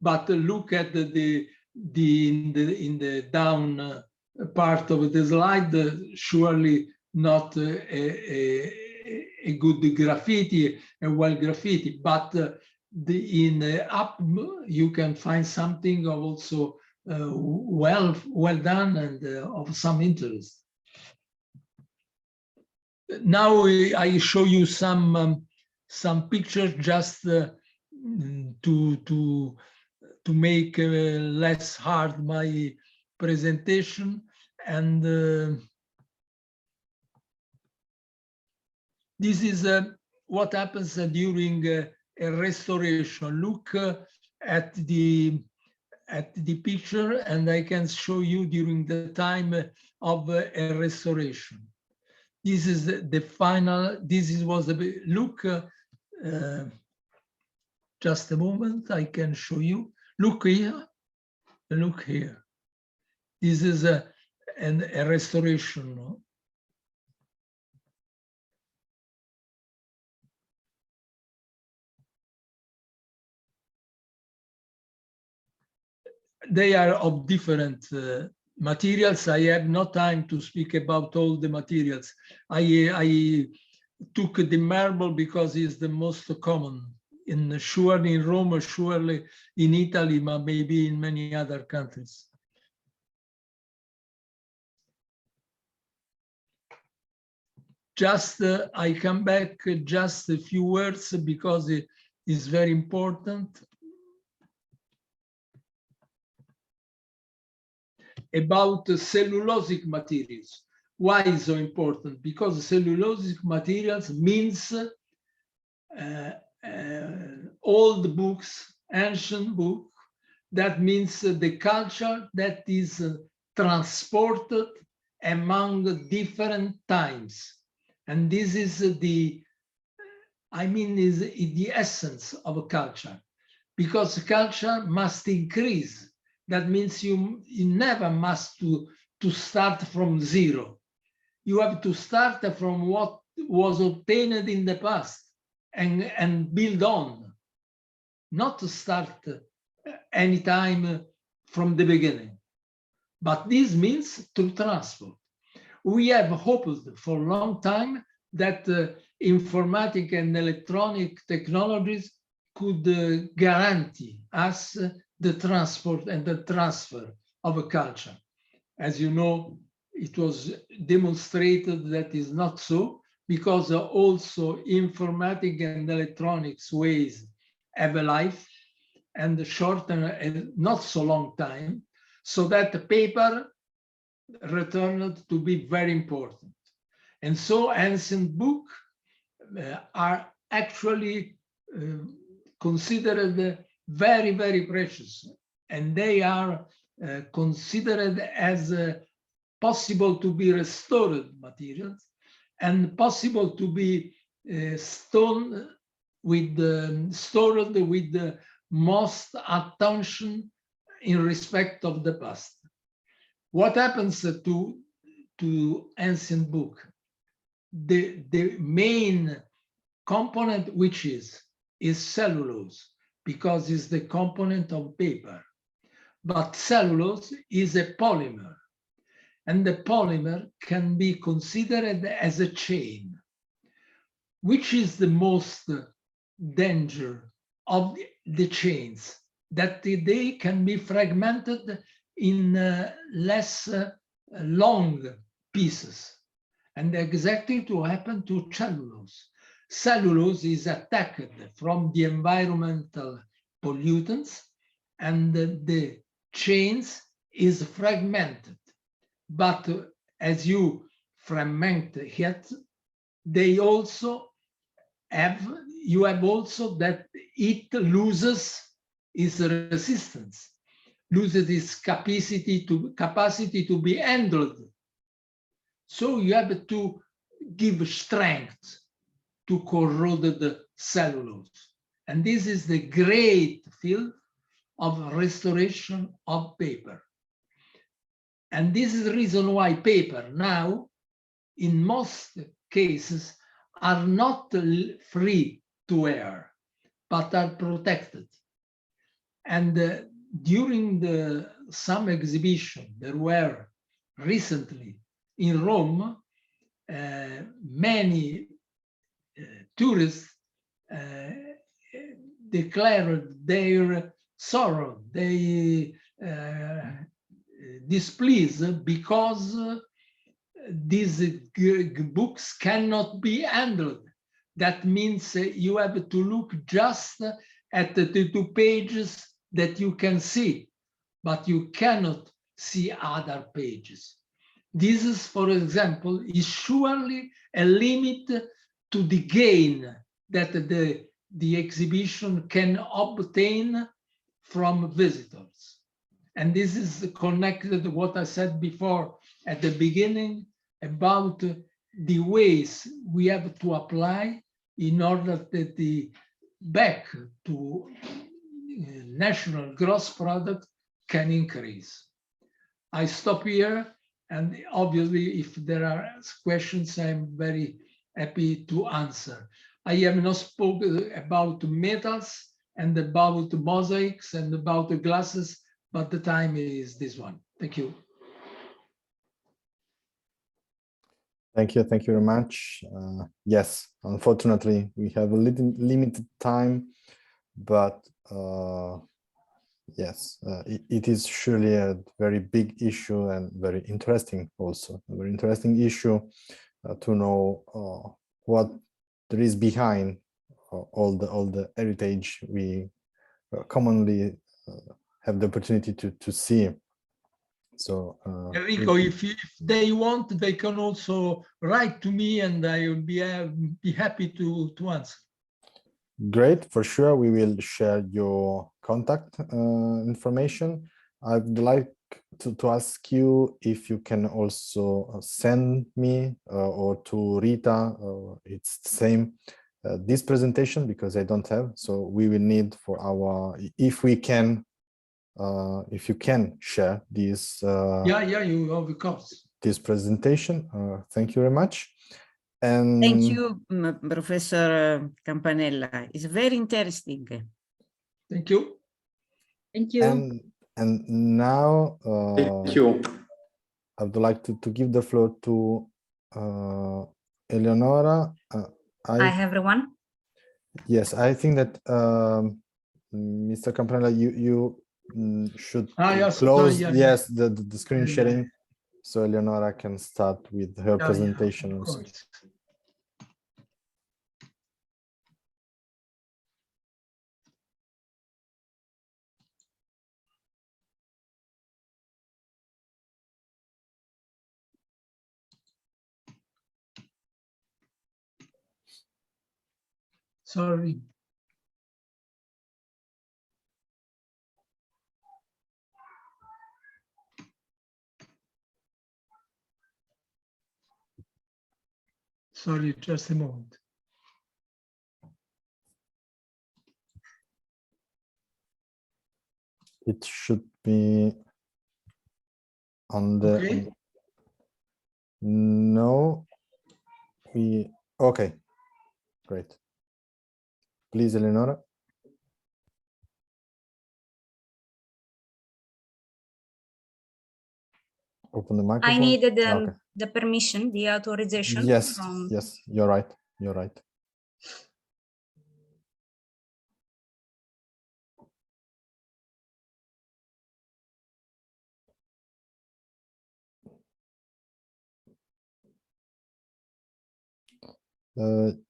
but look at in the down part of the slide, surely not a good graffiti, a well graffiti, but in up you can find something of also well done and of some interest. Now I show you some pictures just to make less hard my presentation. And this is what happens during a restoration. Look at the at the picture, and I can show you during the time of a restoration. This is the final, was the look, just a moment, I can show you. Look here, look here. This is a restoration. No? They are of different materials. I have no time to speak about all the materials. I took the marble because it's the most common, surely in Rome, surely in Italy, but maybe in many other countries. Just, I come back just a few words because it is very important. About cellulosic materials. Why is so important? Because cellulosic materials means old books, ancient book. That means the culture that is transported among different times. And this is is the essence of a culture, because culture must increase. That means you never must to start from zero. You have to start from what was obtained in the past and build on, not to start anytime from the beginning. But this means to transport. We have hoped for a long time that informatic and electronic technologies could guarantee us the transport and the transfer of a culture. As you know, it was demonstrated that is not so, because also informatic and electronics ways have a life and short and not so long time, so that the paper returned to be very important. And so ancient books are actually considered very, very precious, and they are considered as possible to be restored materials and possible to be stored with the most attention in respect of the past. What happens to ancient book? The main component, which is cellulose, because it's the component of paper. But cellulose is a polymer, and the polymer can be considered as a chain. Which is the most danger of the chains? That they can be fragmented in less long pieces. And exactly to happen to cellulose. Cellulose is attacked from the environmental pollutants, and the chains is fragmented. But as you fragment it, they also have, you have also that it loses its resistance, loses its capacity to be handled. So you have to give strength to corroded cellulose. And this is the great field of restoration of paper. And this is the reason why paper now, in most cases, are not free to air, but are protected. And during some exhibition there were recently in Rome, many tourists declared their sorrow, they displeased because these books cannot be handled. That means you have to look just at the 2 pages that you can see, but you cannot see other pages. This is, for example, is surely a limit to the gain that the exhibition can obtain from visitors. And this is connected to what I said before at the beginning about the ways we have to apply in order that the back to national gross product can increase. I stop here, and obviously if there are questions, I'm very happy to answer. I have not spoken about metals and about mosaics and about the glasses, but the time is this one. Thank you. Thank you very much. Yes, unfortunately, we have a little limited time, but yes, it is surely a very big issue and very interesting also. A very interesting issue to know what there is behind all the heritage we commonly have the opportunity to see. So Enrico, if they want, they can also write to me, and I will be happy to answer. Great, for sure. We will share your contact information. I'd like to ask you if you can also send me or to Rita, it's the same, this presentation, because I don't have. So we will need for our, if we can, if you can share this. Yeah, you of course. This presentation. Thank you very much. And thank you, Professor Campanella. It's very interesting. Thank you. Thank you. And now Thank you. I would like to give the floor to Eleonora. Hi, everyone. Yes, I think that Mr. Campanella, you should Yes, close yeah. the screen sharing, so Eleonora can start with her presentation also. Sorry. Sorry, just a moment. It should be on the. Okay. No, okay, great. Please, Eleonora. Open the microphone. I needed Okay. the permission, the authorization. Yes, yes, you're right. You're right.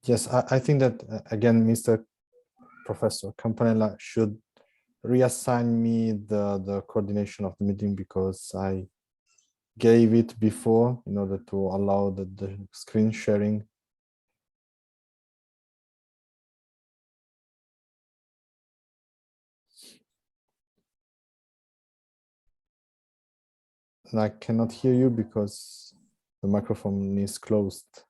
Yes, I think that, again, Mr. Professor Campanella should reassign me the coordination of the meeting, because I gave it before in order to allow the screen sharing. And I cannot hear you because the microphone is closed.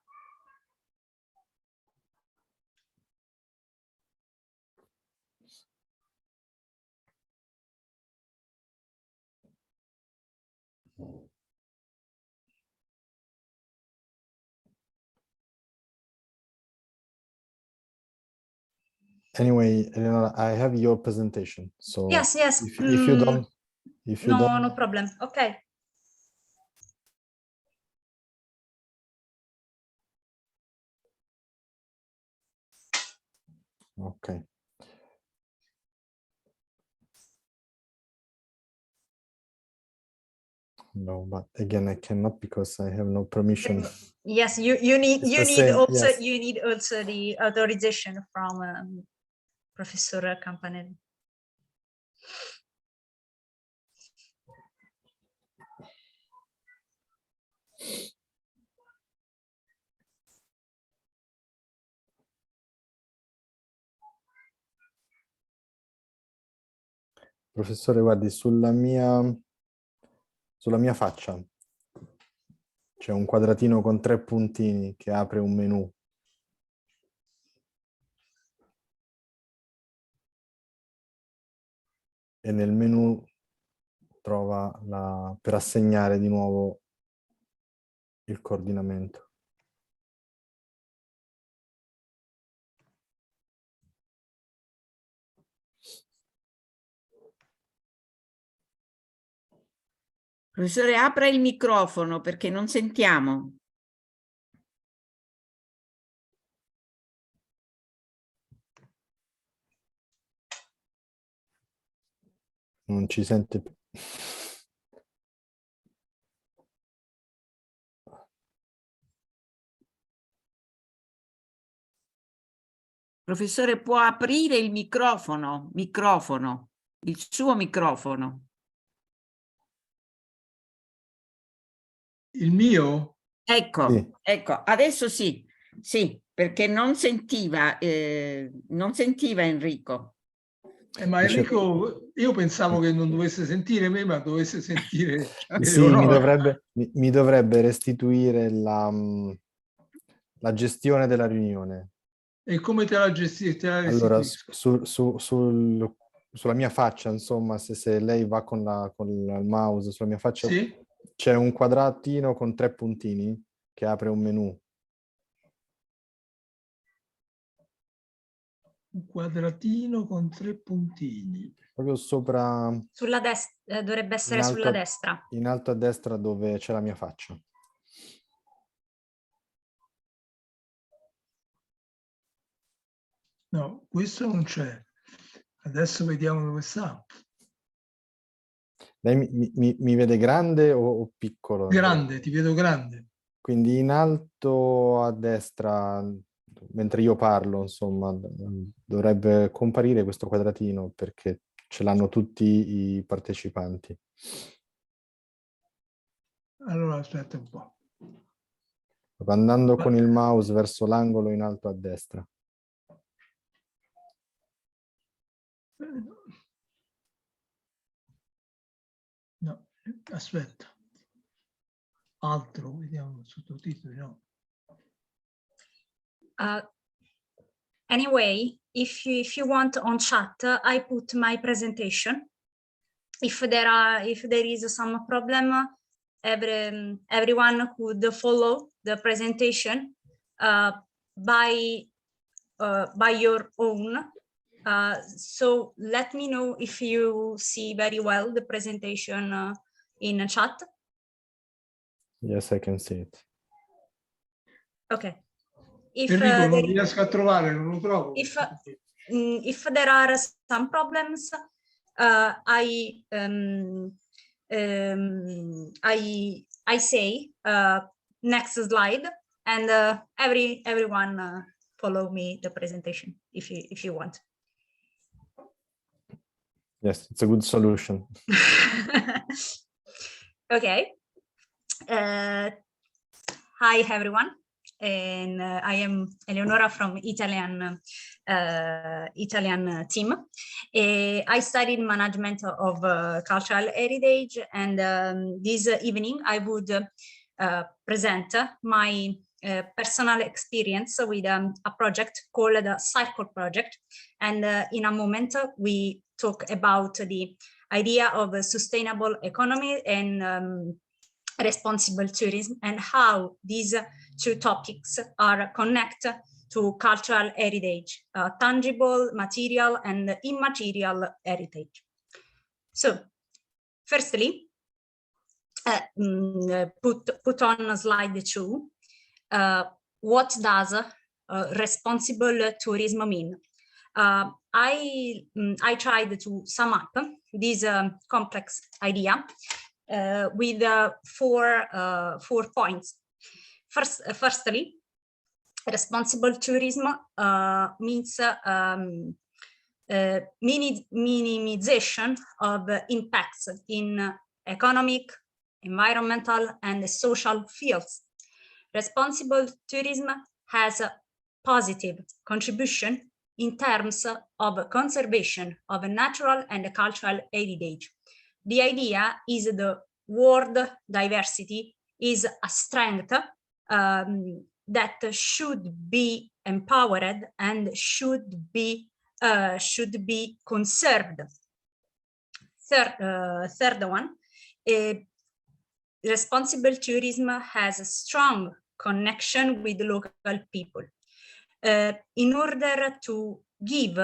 Anyway, Eleonora, I have your presentation. So Yes. if you don't, no problem. Okay. Okay. No, but again, I cannot because I have no permission. Yes, you need also the authorization from Professor Campanella. Professore, guardi, sulla mia faccia c'è un quadratino con 3 puntini che apre un menu. E nel menu trova per assegnare di nuovo il coordinamento. Professore, apra il microfono perché non sentiamo. Non ci sente più. Professore, può aprire il microfono, il suo microfono. Il mio? Ecco, Sì. ecco, adesso sì, perché non sentiva Enrico. Ma Enrico, io pensavo che non dovesse sentire me, ma dovesse sentire Sì, Eleonora. mi dovrebbe restituire la gestione della riunione. E come te la gestisci? Allora, sulla mia faccia, insomma, se lei va con il mouse sulla mia faccia, Sì? c'è un quadratino con 3 puntini che apre un menu. Un quadratino con 3 puntini. Proprio sopra... Sulla destra, dovrebbe essere sulla destra. In alto a destra dove c'è la mia faccia. No, questo non c'è. Adesso vediamo dove sta. Lei mi vede grande o piccolo? Grande, ti vedo grande. Quindi in alto a destra, mentre io parlo, insomma, dovrebbe comparire questo quadratino perché ce l'hanno tutti i partecipanti. Allora, aspetta un po'. Andando con il mouse verso l'angolo in alto a destra. No, aspetta. Altro, vediamo, sottotitoli, no. Anyway, if you want on chat, I put my presentation. If there is some problem, everyone could follow the presentation by your own. So let me know if you see very well the presentation in chat. Yes, I can see it. Okay. Enrico, non riesco a trovare, non lo trovo. If there are some problems, I say next slide, and everyone follow me the presentation if you want. Yes, it's a good solution. Okay. Hi everyone. And I am Eleonora from Italian team. I studied management of cultural heritage, and this evening I would present my personal experience with a project called the Cycle Project. And in a moment we talk about the idea of a sustainable economy and responsible tourism, and how these two topics are connected to cultural heritage, tangible, material, and immaterial heritage. So, firstly, put on slide 2, what does responsible tourism mean? I tried to sum up this complex idea with 4 points. Firstly, responsible tourism means minimization of impacts in economic, environmental, and social fields. Responsible tourism has a positive contribution in terms of conservation of a natural and cultural heritage. The idea is the world diversity is a strength that should be empowered and should be conserved. Third one, responsible tourism has a strong connection with local people. In order to give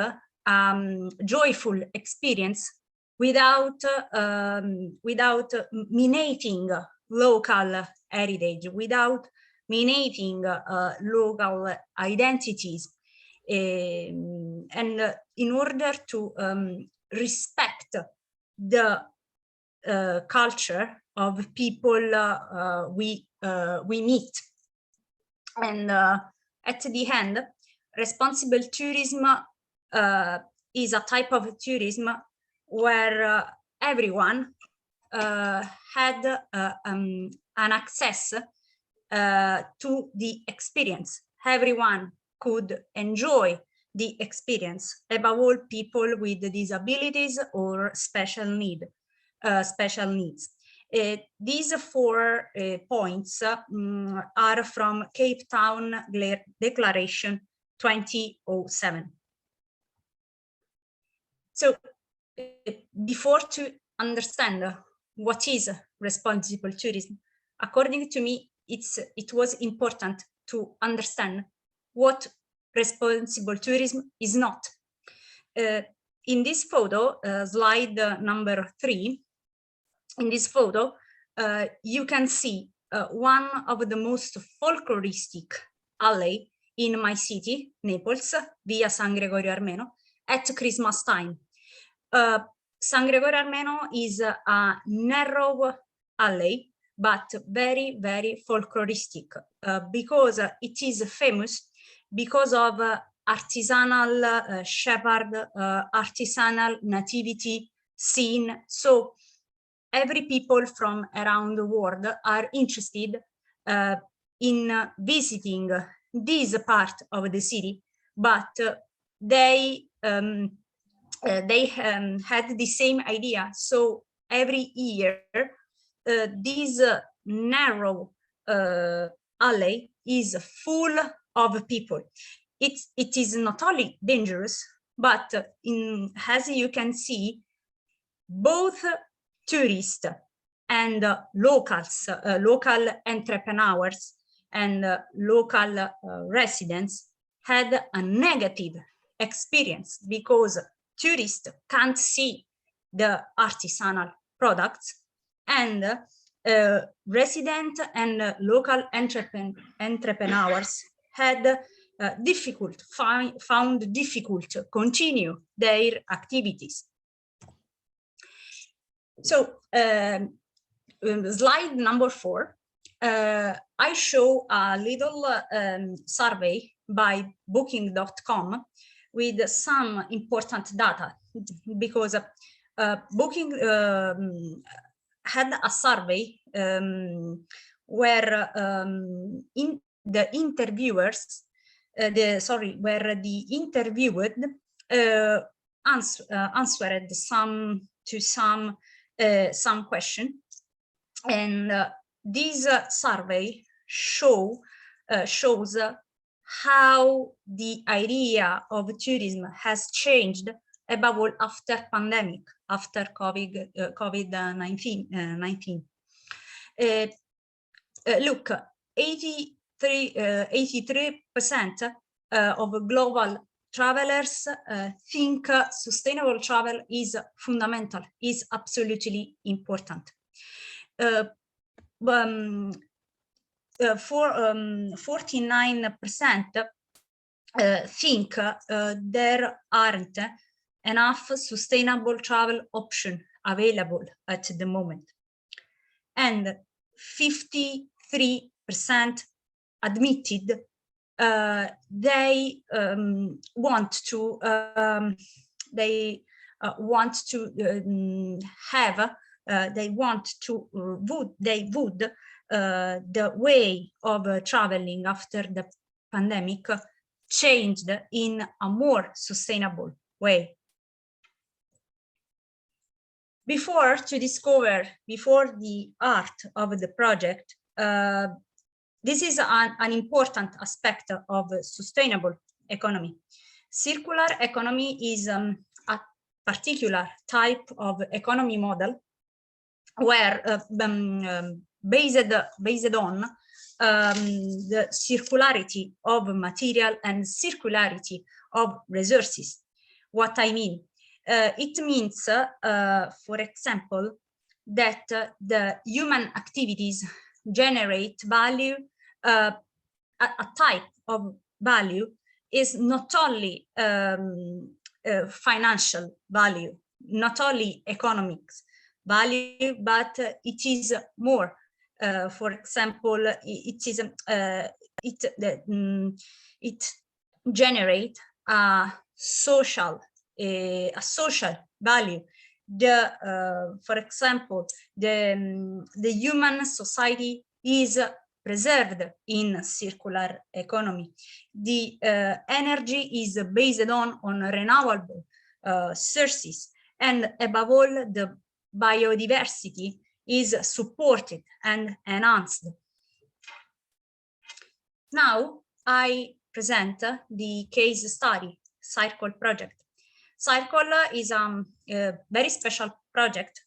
joyful experience without minating local heritage, without minating local identities, and in order to respect the culture of people we meet. And at the end, responsible tourism is a type of tourism where everyone had an access to the experience. Everyone could enjoy the experience, above all people with disabilities or special needs. These 4 points are from Cape Town Declaration 2007. So before to understand what is responsible tourism, according to me, it was important to understand what responsible tourism is not. In this photo, slide number 3, in this photo, you can see one of the most folkloristic alley in my city, Naples, via San Gregorio Armeno, at Christmas time. San Gregorio Armeno is a narrow alley, but very, very folkloristic, because it is famous because of artisanal shepherd, artisanal nativity scene. So every people from around the world are interested in visiting this part of the city, but they had the same idea. So every year, this narrow alley is full of people. It is not only dangerous, but as you can see, both tourists and locals, local entrepreneurs and local residents had a negative experience because tourists can't see the artisanal products, and resident and local entrepreneurs had found difficult to continue their activities. So slide number 4, I show a little survey by booking.com with some important data, because Booking had a survey where the interviewers, where the interviewed answered some question, and this survey shows how the idea of tourism has changed, above all after pandemic, after COVID-19. Look, 83% of global travelers think sustainable travel is fundamental, is absolutely important. 49% think there aren't enough sustainable travel options available at the moment. And 53% admitted they want to the way of traveling after the pandemic changed in a more sustainable way. Before the art of the project, this is an important aspect of sustainable economy. Circular economy is a particular type of economy model where based on the circularity of material and circularity of resources. What I mean? It means, for example, that the human activities generate value, a type of value is not only financial value, not only economics value, but it is more. For example, it generates a social value. For example, the human society is preserved in circular economy. The energy is based on renewable sources, and above all, the biodiversity is supported and enhanced. Now I present the case study, Circle project. Circle is a very special project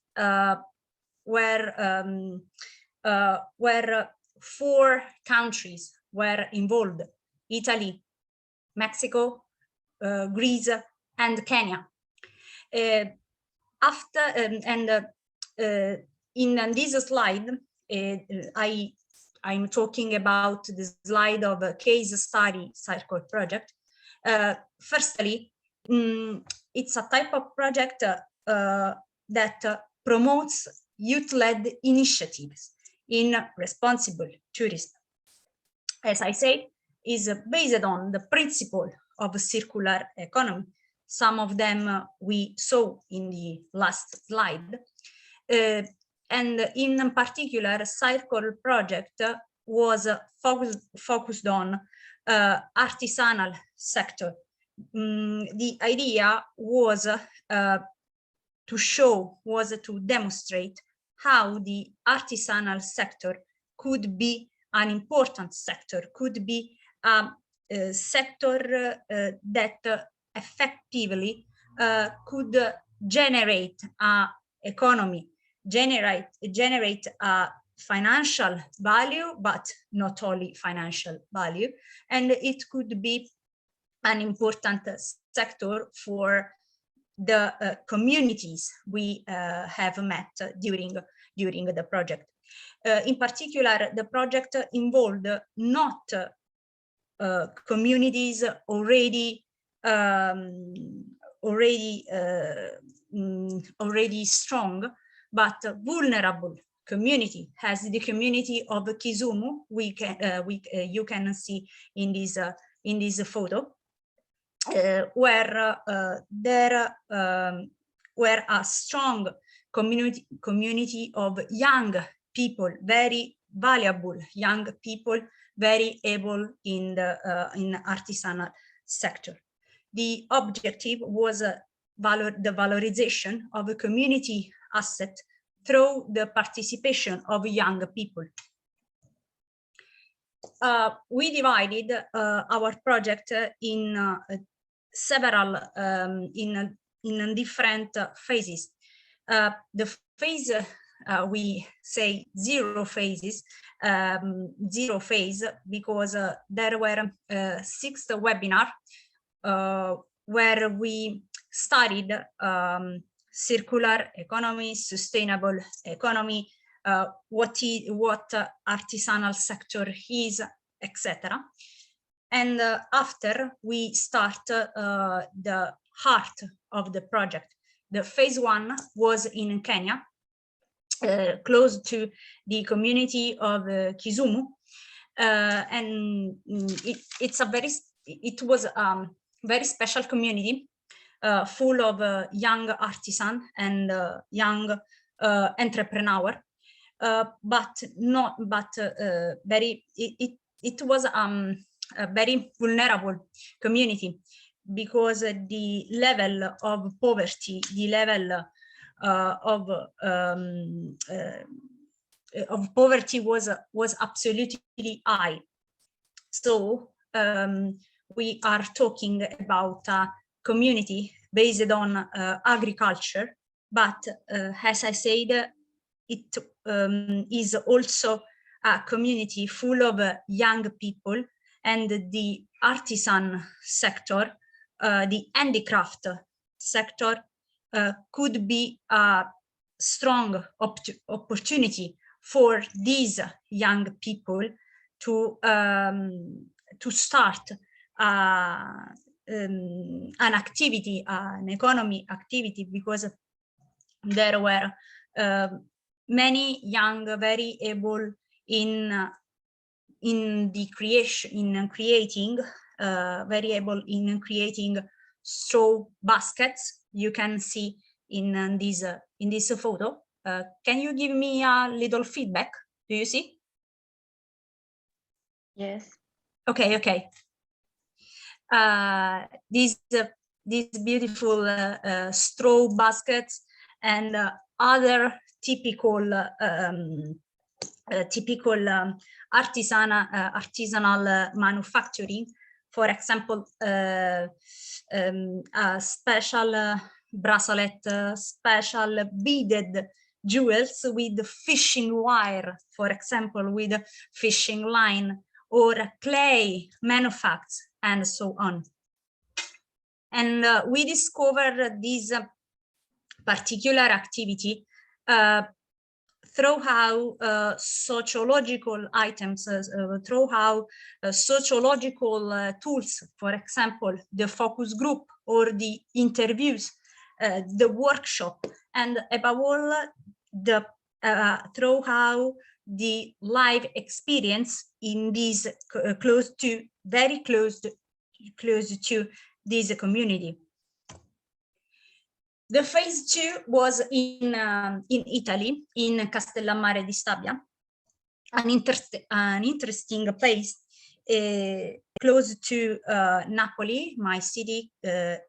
where 4 countries were involved: Italy, Mexico, Greece, and Kenya. In this slide, I'm talking about the slide of a case study Circle project. Firstly, it's a type of project that promotes youth-led initiatives in responsible tourism. As I said, is based on the principle of circular economy. Some of them we saw in the last slide. And in particular, Circle project was focused on artisanal sector. The idea was to demonstrate how the artisanal sector could be an important sector, could be a sector that effectively could generate a economy, generate a financial value, but not only financial value, and it could be an important sector for the communities we have met during the project. In particular, the project involved not communities already strong, but vulnerable community, as the community of Kisumu. You can see in this photo, where there were a strong community of young people, very valuable young people, very able in the artisanal sector. The objective was the valorization of a community asset through the participation of young people. We divided our project in several in different phases. The phase we say zero phase because there were 6 webinars where we studied circular economy, sustainable economy, what artisanal sector is, etc. And after we start the heart of the project. The phase 1 was in Kenya, close to the community of Kisumu, and it was a very special community, full of young artisan and young entrepreneur, it was a very vulnerable community, because the level of poverty, the level of poverty was absolutely high. So we are talking about a community based on agriculture, but as I said, it is also a community full of young people, and the artisan sector, the handicraft sector could be a strong opportunity for these young people to start an activity, an economy activity, because there were many young, very able in the creation, very able in creating straw baskets. You can see in this photo. Can you give me a little feedback? Do you see? Yes. Okay. These beautiful straw baskets and other typical artisanal manufacturing. For example, a special bracelet, special beaded jewels with fishing wire, for example, with fishing line, or clay manufacture, and so on. And we discovered this particular activity through how sociological items, through how sociological tools, for example, the focus group or the interviews, the workshop, and above all, the through how the live experience in these very close to this community. The phase 2 was in Italy, in Castellammare di Stabia, an interesting place close to Napoli, my city. At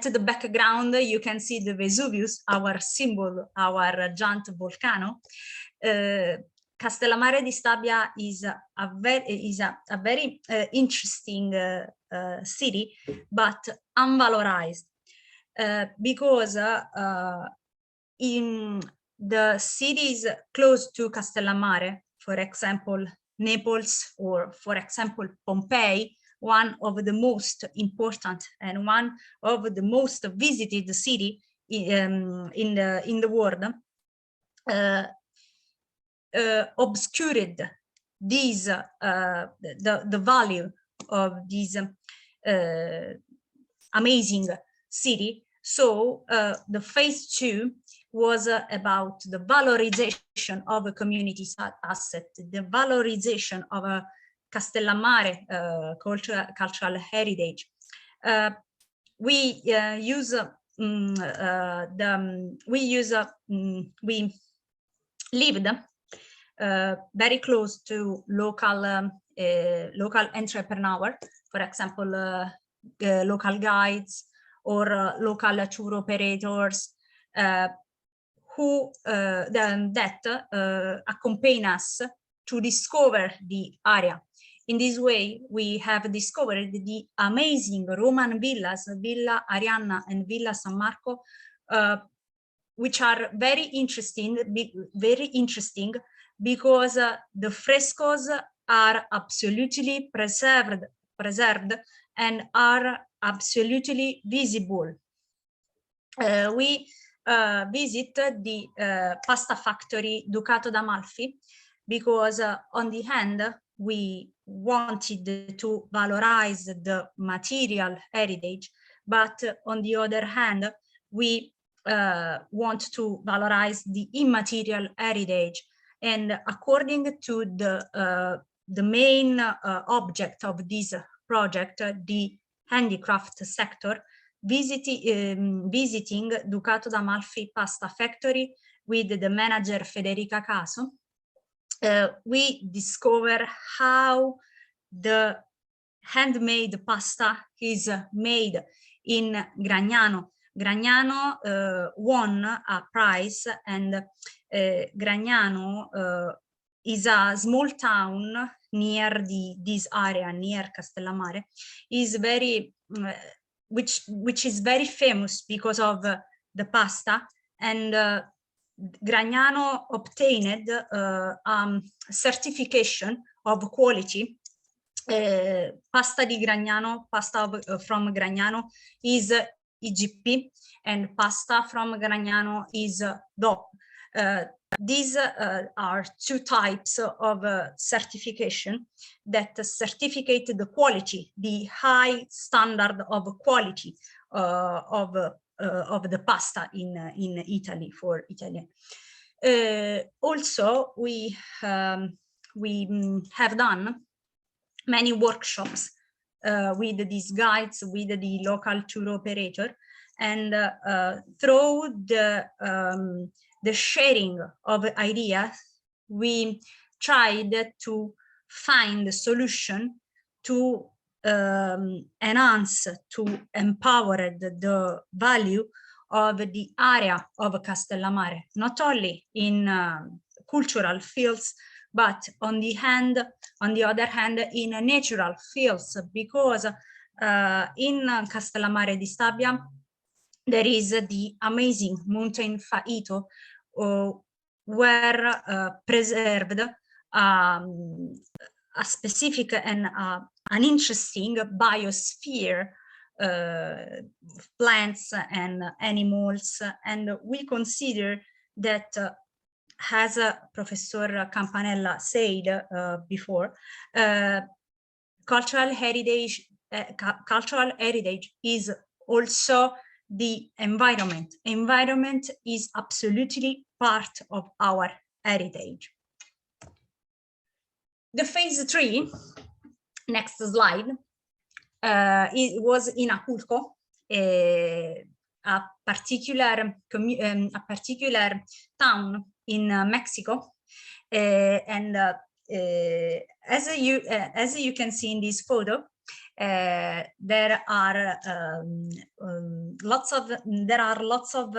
the background, you can see the Vesuvius, our symbol, our giant volcano. Castellammare di Stabia is a very interesting city, but unvalorized, because in the cities close to Castellammare, for example, Naples, or for example, Pompeii, one of the most important and one of the most visited city in the world, obscured these the value of this amazing city. So the phase 2 was about the valorization of a community's asset, the valorization of a Castellammare cultural heritage. We lived very close to local entrepreneur, for example, local guides or local tour operators, who accompany us to discover the area. In this way, we have discovered the amazing Roman villas, Villa Arianna and Villa San Marco, which are very interesting because the frescoes are absolutely preserved and are absolutely visible. We visit the pasta factory Ducato d'Amalfi because on the hand, we wanted to valorize the material heritage, but on the other hand, we want to valorize the immaterial heritage. And according to the main object of this project, the handicraft sector, visiting Ducato d'Amalfi pasta factory with the manager Federica Caso, we discover how the handmade pasta is made in Gragnano. Gragnano won a prize, and Gragnano is a small town near this area, near Castellammare, is very which is very famous because of the pasta, and Gragnano obtained certification of quality. Pasta di Gragnano, pasta from Gragnano is IGP, and pasta from Gragnano is DOP. These are two types of certification that certificate the quality, the high standard of quality of the pasta in Italy, for Italian. Also, we have done many workshops with these guides, with the local tour operator, and through the sharing of ideas, we tried to find a solution to enhance, to empower the value of the area of Castellammare, not only in cultural fields, but on the other hand, in natural fields, because in Castellammare di Stabia, there is the amazing mountain Faito, where preserved a specific and an interesting biosphere, plants and animals, and we consider that, as Professor Campanella said before, cultural heritage is also the environment. Environment is absolutely part of our heritage. The phase 3, next slide, it was in Aculco, a particular town in Mexico, and as you can see in this photo, there are lots of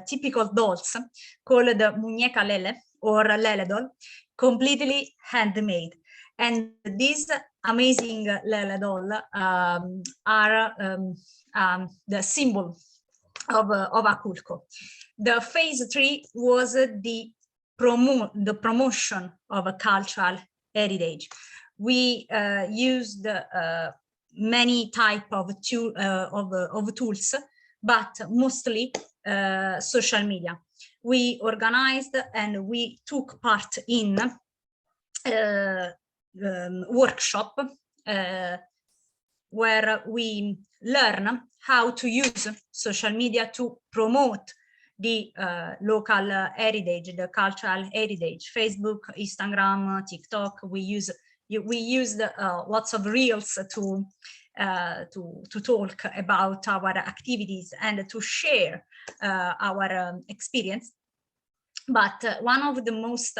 typical dolls called muñeca lele or lele doll, completely handmade, and these amazing lele doll are the symbol of Aculco. The phase 3 was the promotion of a cultural heritage. We used many type of tools, but mostly social media. We organized and we took part in workshop where we learn how to use social media to promote the local heritage, the cultural heritage. Facebook, Instagram, TikTok. We used lots of reels to talk about our activities and to share our experience. But one of the most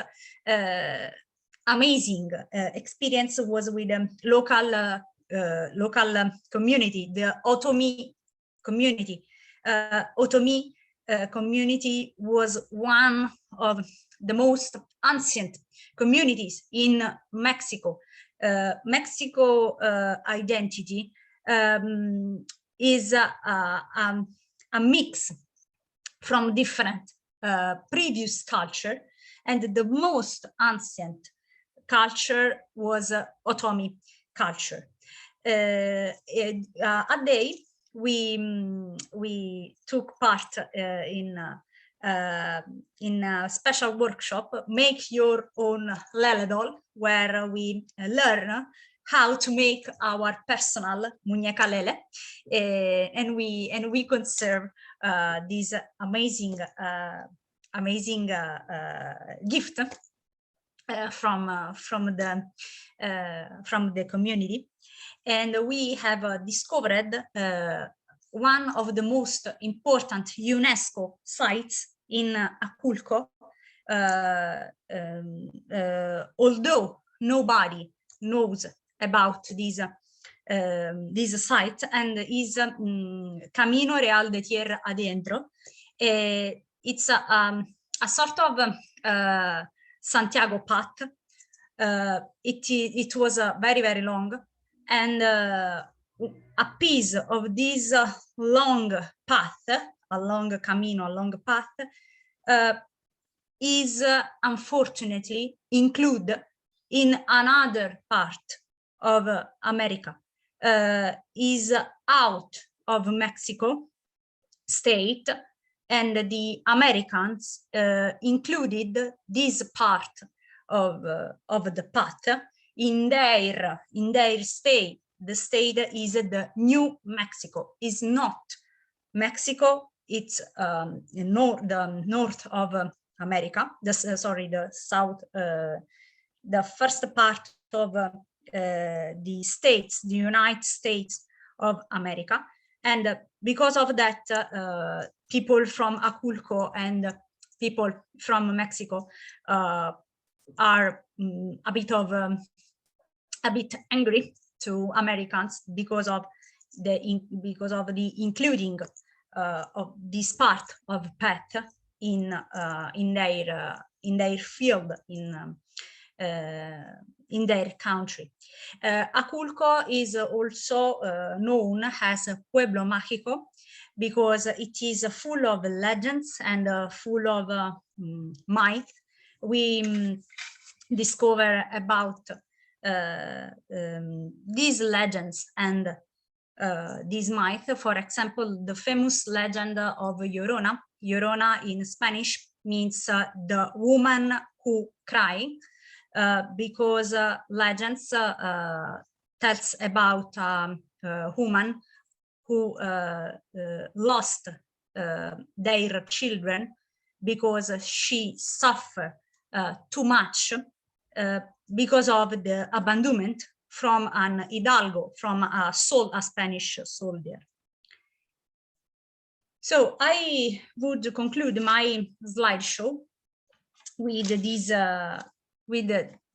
amazing experience was with the local community, the Otomi community. Otomi community was one of the most ancient communities in Mexico. Mexico identity is a mix from different previous culture, and the most ancient culture was Otomi culture. A day we took part in a special workshop, Make Your Own Lele Doll, where we learn how to make our personal muñeca lele, and we conserve this amazing gift from the community. And we have discovered one of the most important UNESCO sites in Aculco, although nobody knows about this site, and is Camino Real de Tierra Adentro. It's a sort of Santiago path. It was very, very long, and a piece of this long path, a long Camino, a long path, is unfortunately included in another part of America, is out of Mexico state, and the Americans included this part of the path in their state. The state is the New Mexico. Is not Mexico. It's the north of America. The south. The first part of the states, the United States of America, and because of that, people from Aculco and people from Mexico are a bit angry to Americans because of the including of this part of path in their field, in their country. Aculco is also known as Pueblo Mágico because it is full of legends and full of myth. We discover about these legends and this myth. For example, the famous legend of Llorona. Llorona in Spanish means the woman who cries, because legends tells about a woman who lost their children because she suffered too much because of the abandonment from an hidalgo, from a Spanish soldier. So I would conclude my slideshow with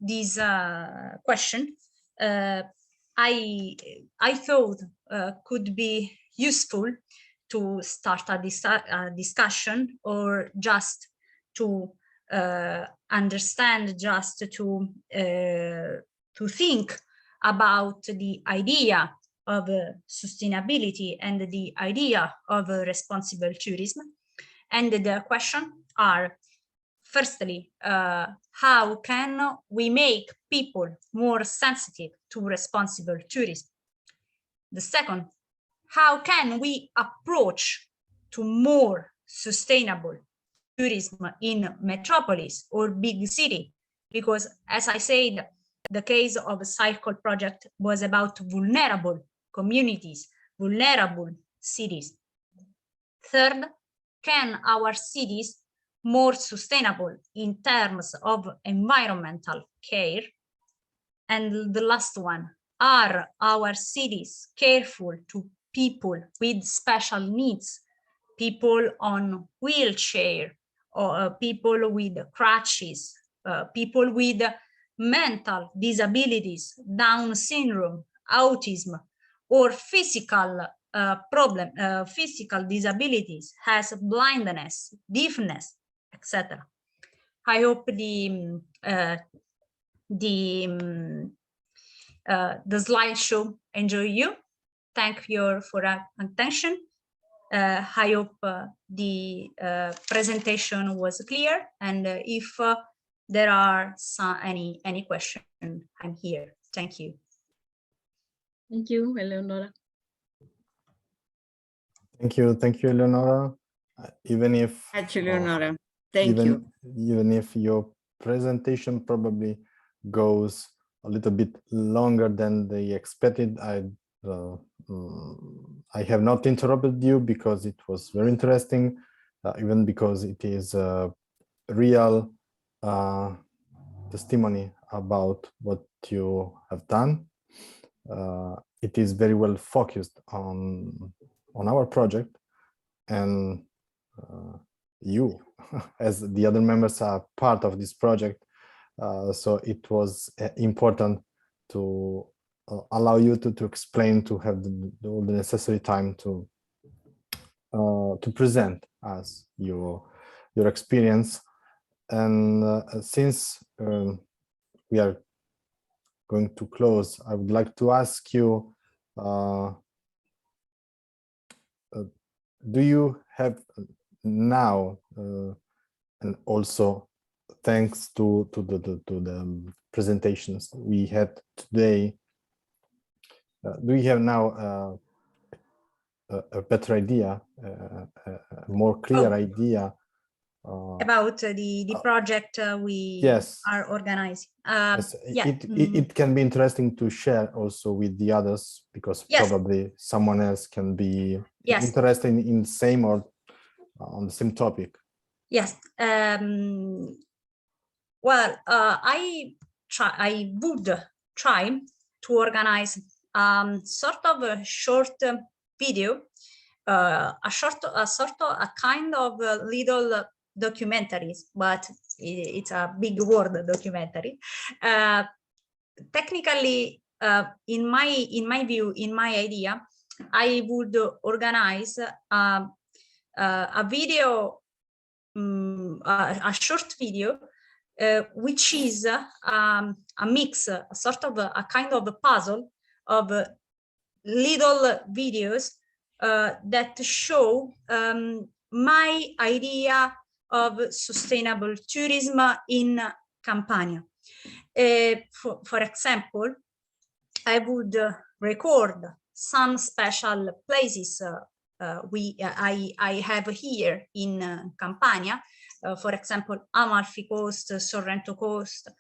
this question. I thought could be useful to start a discussion, or just to understand, just to think about the idea of sustainability and the idea of responsible tourism. And the question are, firstly, how can we make people more sensitive to responsible tourism? The second, how can we approach to more sustainable tourism in metropolis or big city? Because as I said, the case of a cycle project was about vulnerable communities, vulnerable cities. Third, can our cities more sustainable in terms of environmental care? And the last one, are our cities careful to people with special needs, people on wheelchair, or people with crutches, people with mental disabilities, Down syndrome, autism, or physical physical disabilities, has blindness, deafness, etc. I hope the slideshow enjoy you. Thank you for attention. I hope the presentation was clear, and if there are any question, I'm here. Thank you. Thank you, Eleonora. Thank you, Eleonora. Even if Eleonora, thank you. Even if your presentation probably goes a little bit longer than they expected, I have not interrupted you because it was very interesting, even because it is a real testimony about what you have done. It is very well focused on our project, and you as the other members are part of this project, so it was important to allow you to explain, to have all the necessary time to present us your experience. And since we are going to close, I would like to ask you, do you have now, and also thanks to the presentations we had today, do you have now a better idea, a more clear idea about the project we yes. are organizing? Yes, Yeah. it can be interesting to share also with the others, because Yes. probably someone else can be Yes. interested in the same or on the same topic. Yes. Well, I would try to organize sort of a short video, a kind of little documentaries, but it's a big word, documentary. Technically, in my view, in my idea, I would organize a video, a short video, which is a mix, a sort of a kind of a puzzle of little videos that show my idea of sustainable tourism in Campania. For example, I would record some special places I have here in Campania. For example, Amalfi Coast, Sorrento Coast,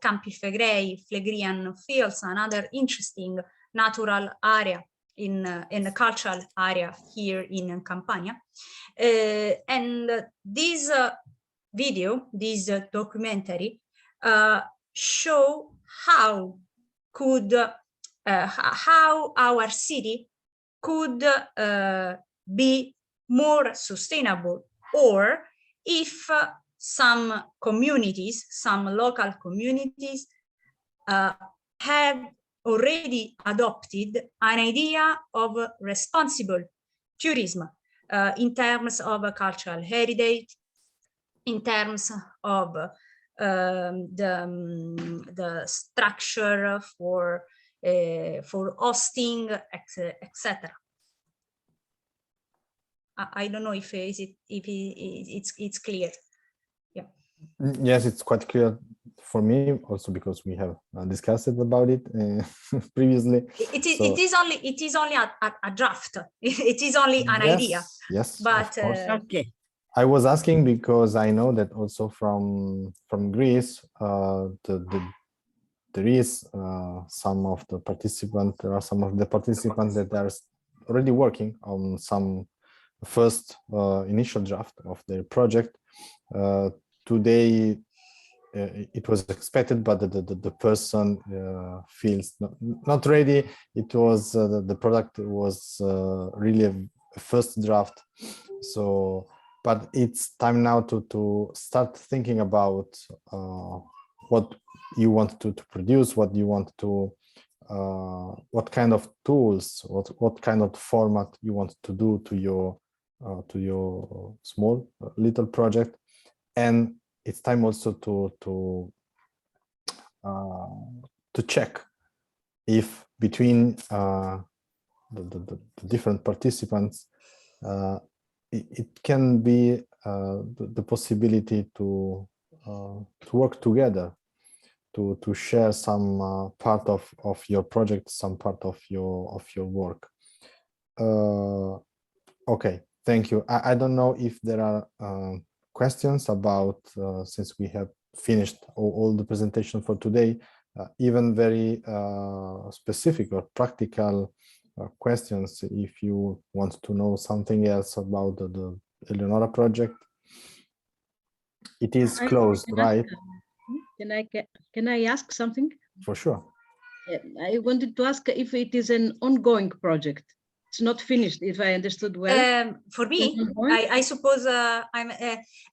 Campi Flegrei, Phlegrean Fields, another interesting natural area in the cultural area here in Campania. And this video, this documentary, show how our city could be more sustainable, or if some communities, some local communities have already adopted an idea of responsible tourism in terms of cultural heritage, in terms of the structure for hosting, etc. I don't know if it's clear. Yeah. Yes, it's quite clear for me also, because we have discussed about it previously. It is only a draft. It is only an idea. Yes, but Okay. I was asking because I know that also from Greece, there is some of the participants. There are some of the participants that are already working on some first initial draft of their project. Today, it was expected, but the person feels not ready. It was the product was really a first draft. So, but it's time now to start thinking about what you want to produce, what you want to, what kind of tools, what kind of format you want to do to your small little project. And it's time also to check if between the different participants it can be the possibility to work together, to share some part of your project, some part of your work. Okay, thank you. I don't know if there are questions about, since we have finished all the presentation for today, even very specific or practical questions, if you want to know something else about the Eleonora project. It is closed, right? Can I ask something? For sure. I wanted to ask if it is an ongoing project. it's not finished, if I understood well. For me, I suppose I'm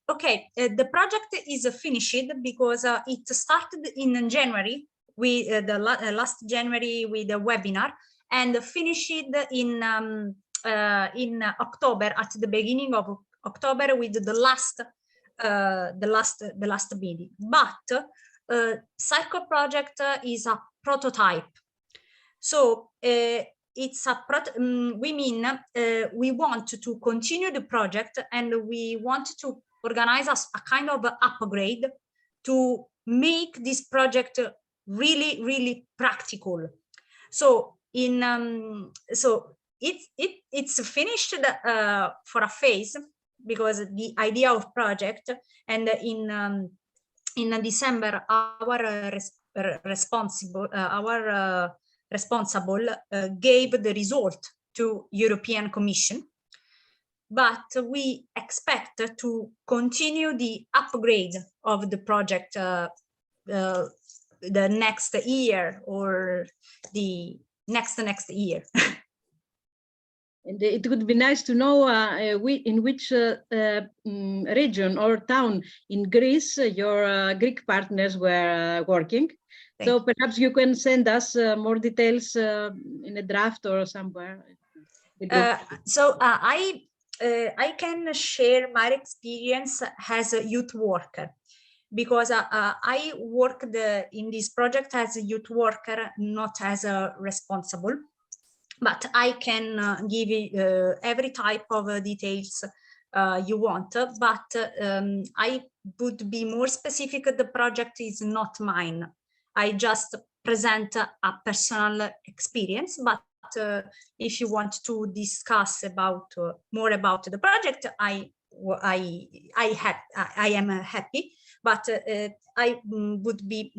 okay. The project is finished because it started in January. We last January with a webinar, and finished in October, at the beginning of October, with the last meeting. But Cycle project is a prototype, so it's a we mean we want to continue the project, and we want to organize a kind of upgrade to make this project really practical. So it's finished for a phase, because the idea of project, and in December our responsible gave the result to European Commission, but we expect to continue the upgrade of the project the next year, or the next year. And it would be nice to know in which region or town in Greece your Greek partners were working. So perhaps you can send us more details in a draft or somewhere. So I can share my experience as a youth worker, because I worked in this project as a youth worker, not as a responsible. But I can give you every type of details you want, but I would be more specific. The project is not mine. I just present a personal experience, but if you want to discuss about more about the project, I am happy, but I would be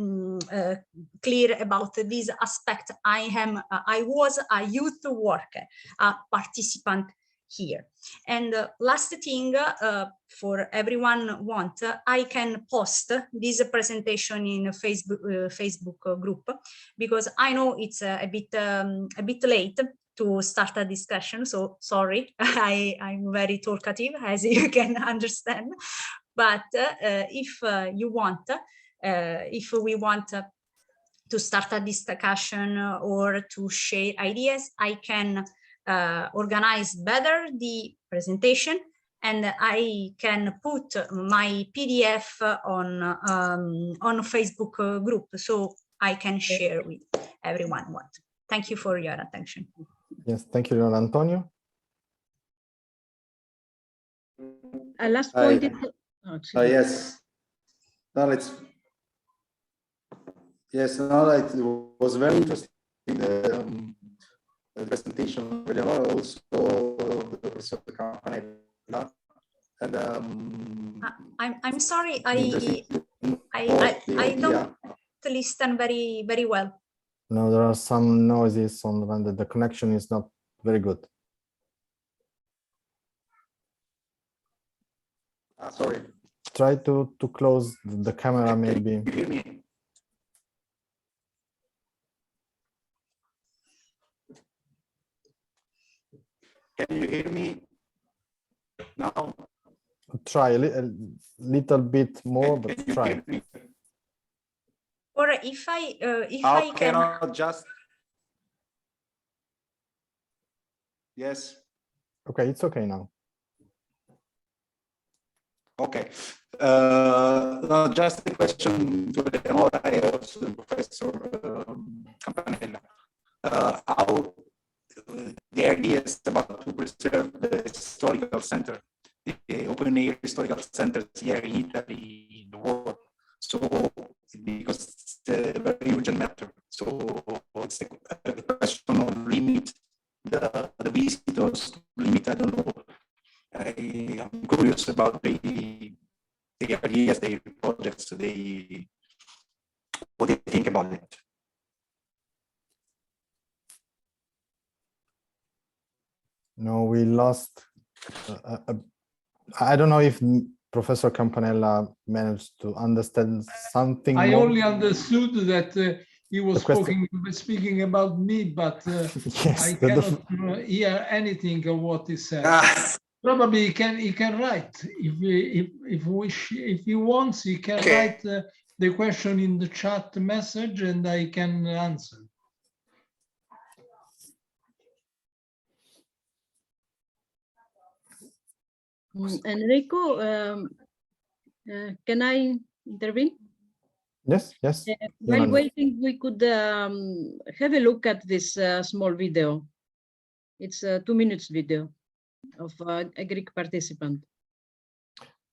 clear about this aspect. I was a youth worker, a participant here. And last thing, for everyone want, I can post this presentation in a Facebook group, because I know it's a bit late to start a discussion, so sorry. I'm very talkative, as you can understand. But if you want, if we want to start a discussion or to share ideas, I can organize better the presentation, and I can put my PDF on Facebook group, so I can share with everyone what. Thank you for your attention. Yes, thank you, Antonio. Last point. Yes. No, it was very interesting. The presentation of Eleonora, also the professor Campanella, and I'm sorry, I don't listen very well. No, there are some noises on the end. The connection is not very good. Sorry. Try to close the camera, maybe. Can you hear me? Can you hear me now? Try a little bit more, but try. Or if I can just. Yes. Okay, it's okay now. Okay. No, just a question to Eleonora and also the Professor Campanella. How the ideas about to preserve the historical center, the open air historical centers here in Italy, in the world. So because it's a very urgent matter. So it's a question of limit the visitors, limit, I don't know. I'm curious about the ideas, the projects, what do you think about it? No, we lost. I don't know if Professor Campanella managed to understand something. I only understood that he was question- speaking about me, but Yes, I the- cannot hear anything of what he said. Ah, Probably he can write if he wants, he can Okay. write the question in the chat message and I can answer. Enrico, can I intervene? yes, yes. While Yolanda. waiting, we could have a look at this small video. It's a 2 minutes video of a Greek participant.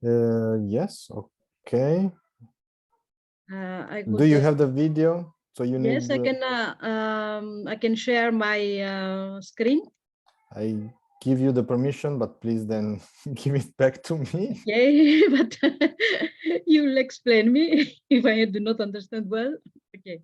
Yes, okay. I Do could, you have the video? So you yes, need. I can share my screen. I give you the permission, but please then give it back to me. Okay, but you'll explain me if I do not understand well. Okay.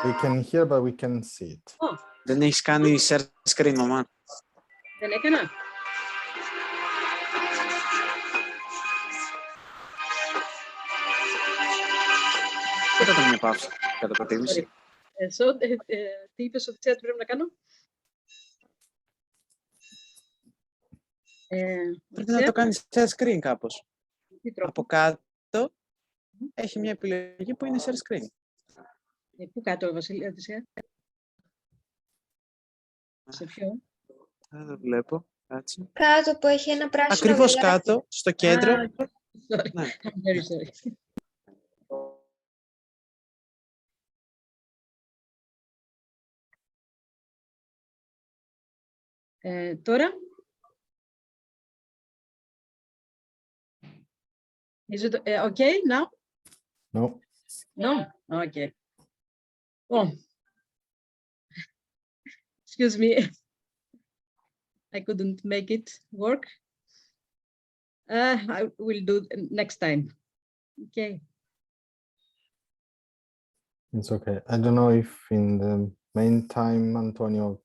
We can hear, but we can see it. Oh, Δεν έχεις κάνει share screen, μαμά. δεν έκανα. Κοίτα το μια παύση, κατά προτίμηση. Τι είπες ότι πρέπει να κάνω? Πρέπει να το κάνεις share screen κάπως. Τι τρόπο? Από κάτω έχει μια επιλογή που είναι share screen. Πού κάτω, Βασίλη, σε ποιο? Δεν το βλέπω. Κάτσε. Κάτω που έχει ένα πράσινο Ακριβώς βελάκι. κάτω, στο κέντρο. Sorry. Ναι. I'm very sorry. Τώρα? Is it okay now? No. No? Okay. Oh. Excuse me. I couldn't make it work. I will do next time. Okay. It's okay. I don't know if in the meantime, Antonio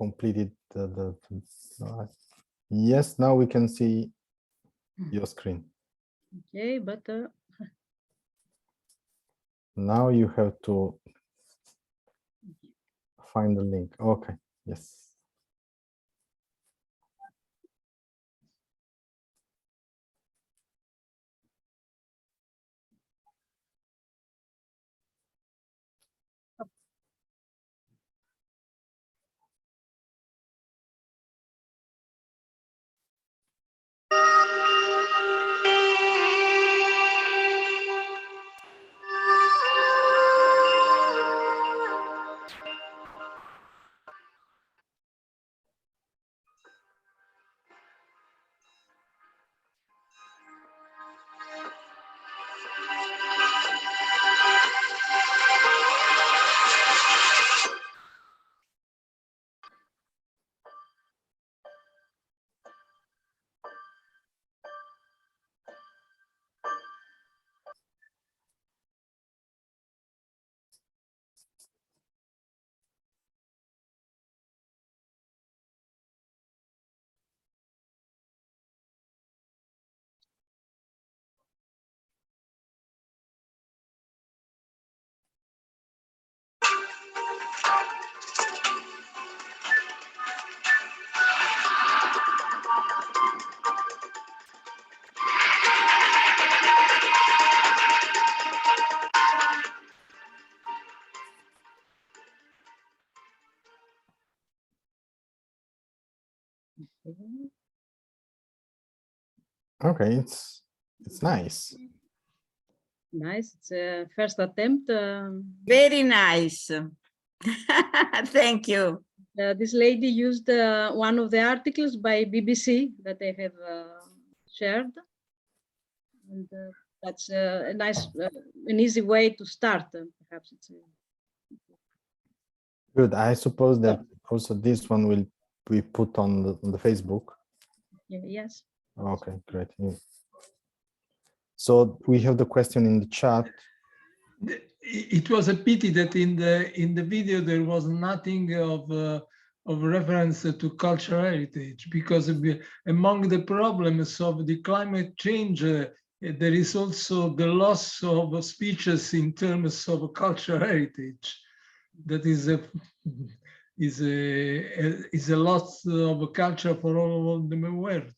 completed yes, now we can see your screen. Okay, but Now you have to find the link. Okay, yes. Okay, it's nice. nice. It's a first attempt. Very nice. Thank you. This lady used one of the articles by BBC that I have shared. And that's a nice, an easy way to start. Perhaps it's Good. I suppose that also this one will be put on the Facebook. yes. Okay, great. Yeah. So we have the question in the chat. It was a pity that in the video there was nothing of reference to cultural heritage, because among the problems of the climate change, there is also the loss of speeches in terms of cultural heritage. That is a loss of culture for all the world.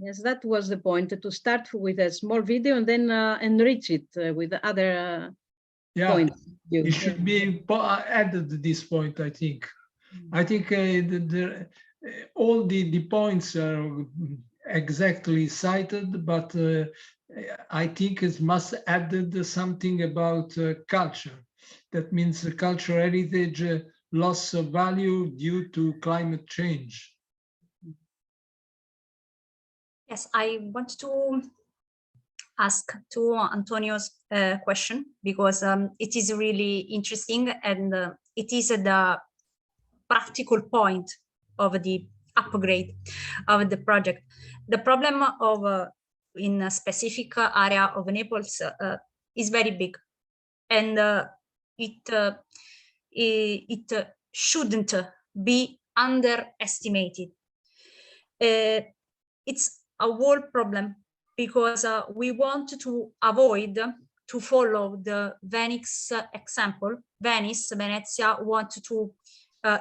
Yes, that was the point, to start with a small video and then enrich it with other points. It should be added at this point, I think. I think all the points are exactly cited, but I think it must added something about culture. That means the cultural heritage loss of value due to climate change. Yes, I want to ask to Antonio's question, because it is really interesting, and it is the practical point of the upgrade of the project. The problem of in a specific area of Naples is very big, and it shouldn't be underestimated. It's a whole problem, because we want to avoid to follow the Venice example. Venezia want to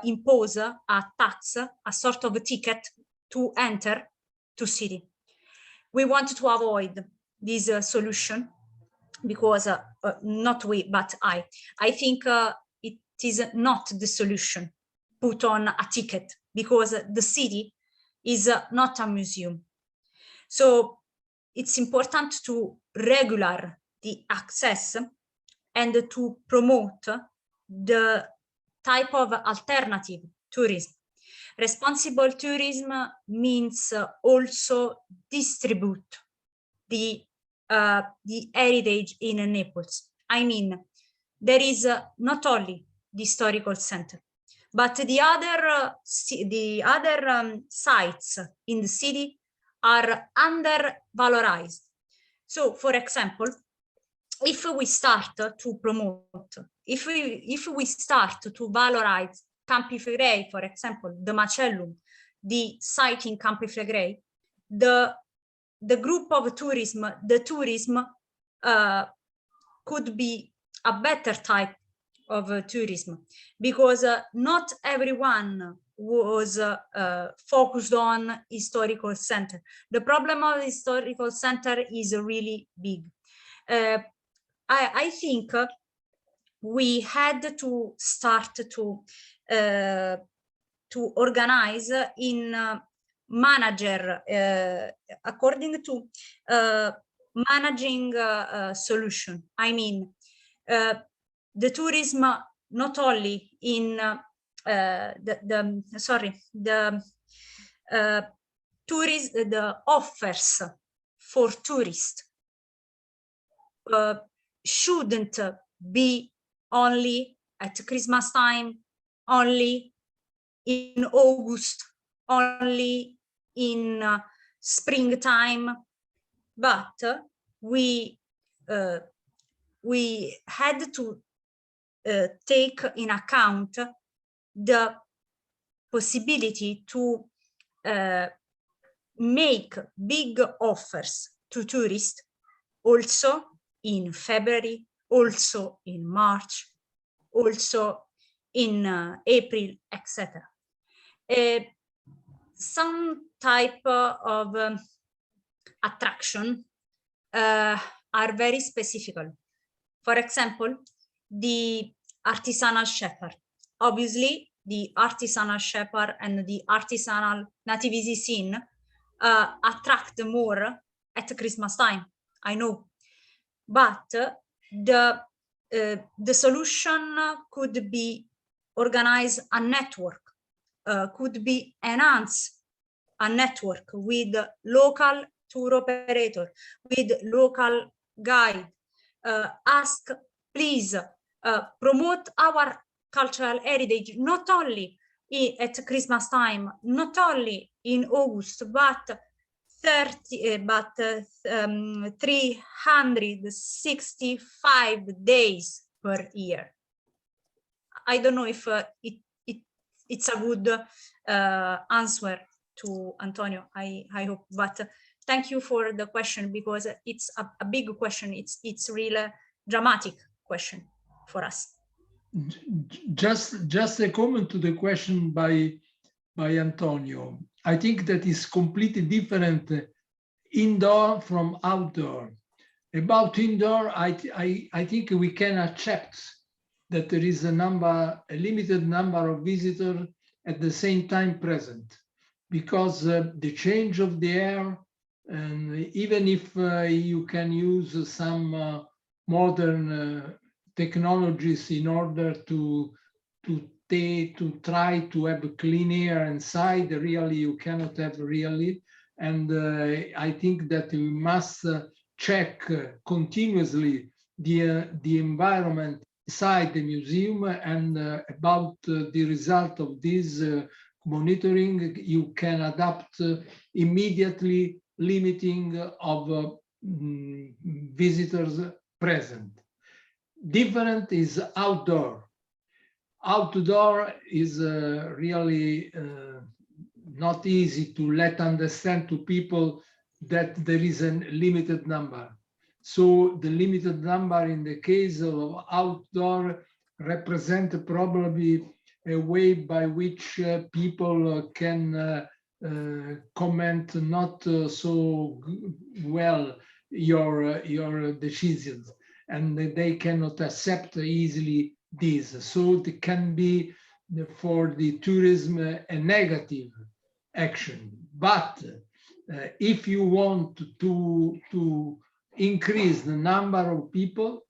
impose a tax, a sort of a ticket to enter to city. We want to avoid this solution, because not we, but I think it is not the solution, put on a ticket, because the city is not a museum. So it's important to regular the access and to promote the type of alternative tourism. Responsible tourism means also distribute the heritage in Naples. I mean, there is not only the historical center, but the other sites in the city are undervalorized. So, for example, if we start to promote, if we start to valorize Campi Flegrei, for example, the Macellum, the site in Campi Flegrei, the group of tourism, the tourism could be a better type of tourism, because not everyone was focused on historical center. The problem of historical center is really big. I think we had to start to organize in manager according to managing solution. I mean, the tourism not only in the offers for tourists shouldn't be only at Christmas time, only in August, only in springtime, but we had to take in account the possibility to make big offers to tourists also in February, also in March, also in April, etc. Some type of attraction are very specific. For example, the artisanal shepherd. Obviously, the artisanal shepherd and the artisanal nativity scene attract more at Christmas time, I know. But the solution could be organize a network, could be enhance a network with local tour operator, with local guide. Ask, please, promote our cultural heritage, not only at Christmas time, not only in August, but 365 days per year. I don't know if it's a good answer to Antonio. I hope, but thank you for the question, because it's a big question. It's really dramatic question for us. Just a comment to the question by Antonio. I think that is completely different indoor from outdoor. About indoor, I think we can accept that there is a limited number of visitors at the same time present, because the change of the air, and even if you can use some modern technologies in order to try to have clean air inside, really you cannot have really. And I think that we must check continuously the environment inside the museum, and about the result of this monitoring, you can adapt immediately limiting of visitors present. Different is outdoor. Outdoor is really not easy to let understand to people that there is a limited number. So the limited number in the case of outdoor represent probably a way by which people can comment not so well your decisions, and they cannot accept easily this. So it can be for the tourism a negative action. But if you want to increase the number of people,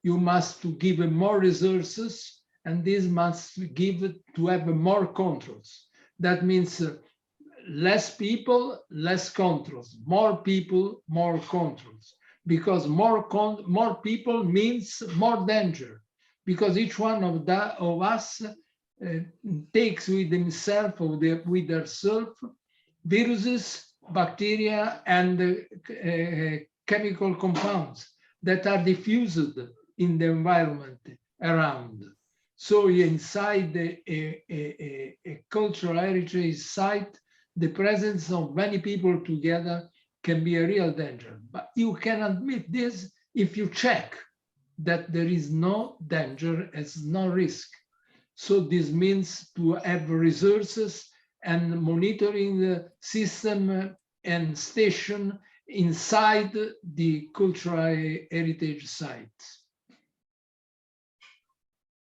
you must give more resources, and this must give to have more controls. That means less people, less controls, more people, more controls, because more people means more danger, because each one of us takes with himself or with herself viruses, bacteria, and chemical compounds that are diffused in the environment around. So inside a cultural heritage site, the presence of many people together can be a real danger. But you can admit this if you check that there is no danger, as no risk. So this means to have resources and monitoring system and station inside the cultural heritage sites.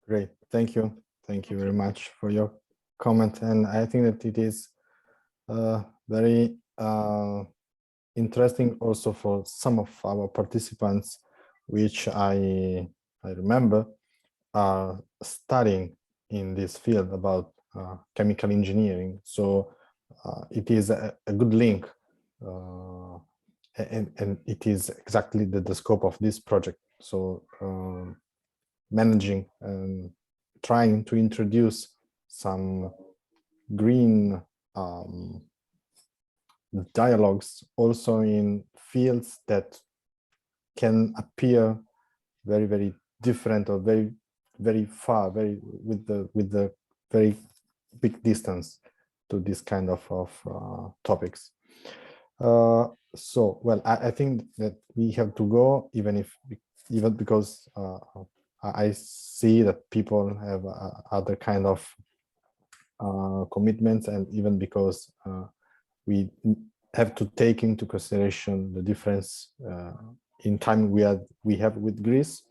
Great, thank you. Thank you very much for your comment. And I think that it is very interesting also for some of our participants, which I remember are studying in this field about chemical engineering. So it is a good link, and it is exactly the scope of this project. So managing and trying to introduce some green dialogues also in fields that can appear very, very different, or very, very far, with the very big distance to this kind of topics. So, well, I think that we have to go, even because I see that people have other kind of commitments, and even because we have to take into consideration the difference in time we have with Greece.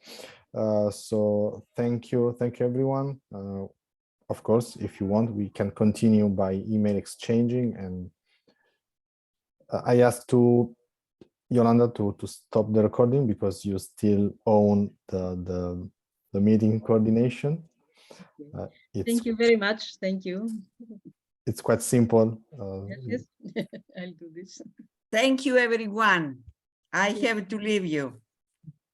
So thank you everyone. Of course, if you want, we can continue by email exchanging, and I asked to Yolanda to stop the recording because you still own the meeting coordination. Thank you very much. Thank you. It's quite simple. Yes, I'll do this. Thank you, everyone. I have to leave you.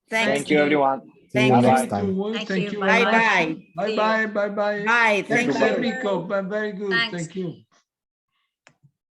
Thank you, everyone. See you Thank next you. time. Thank you. Bye-bye. Bye-bye. Bye-bye. Bye. Thank Thanks, you. Enrico. Very good. Thanks. Thank you.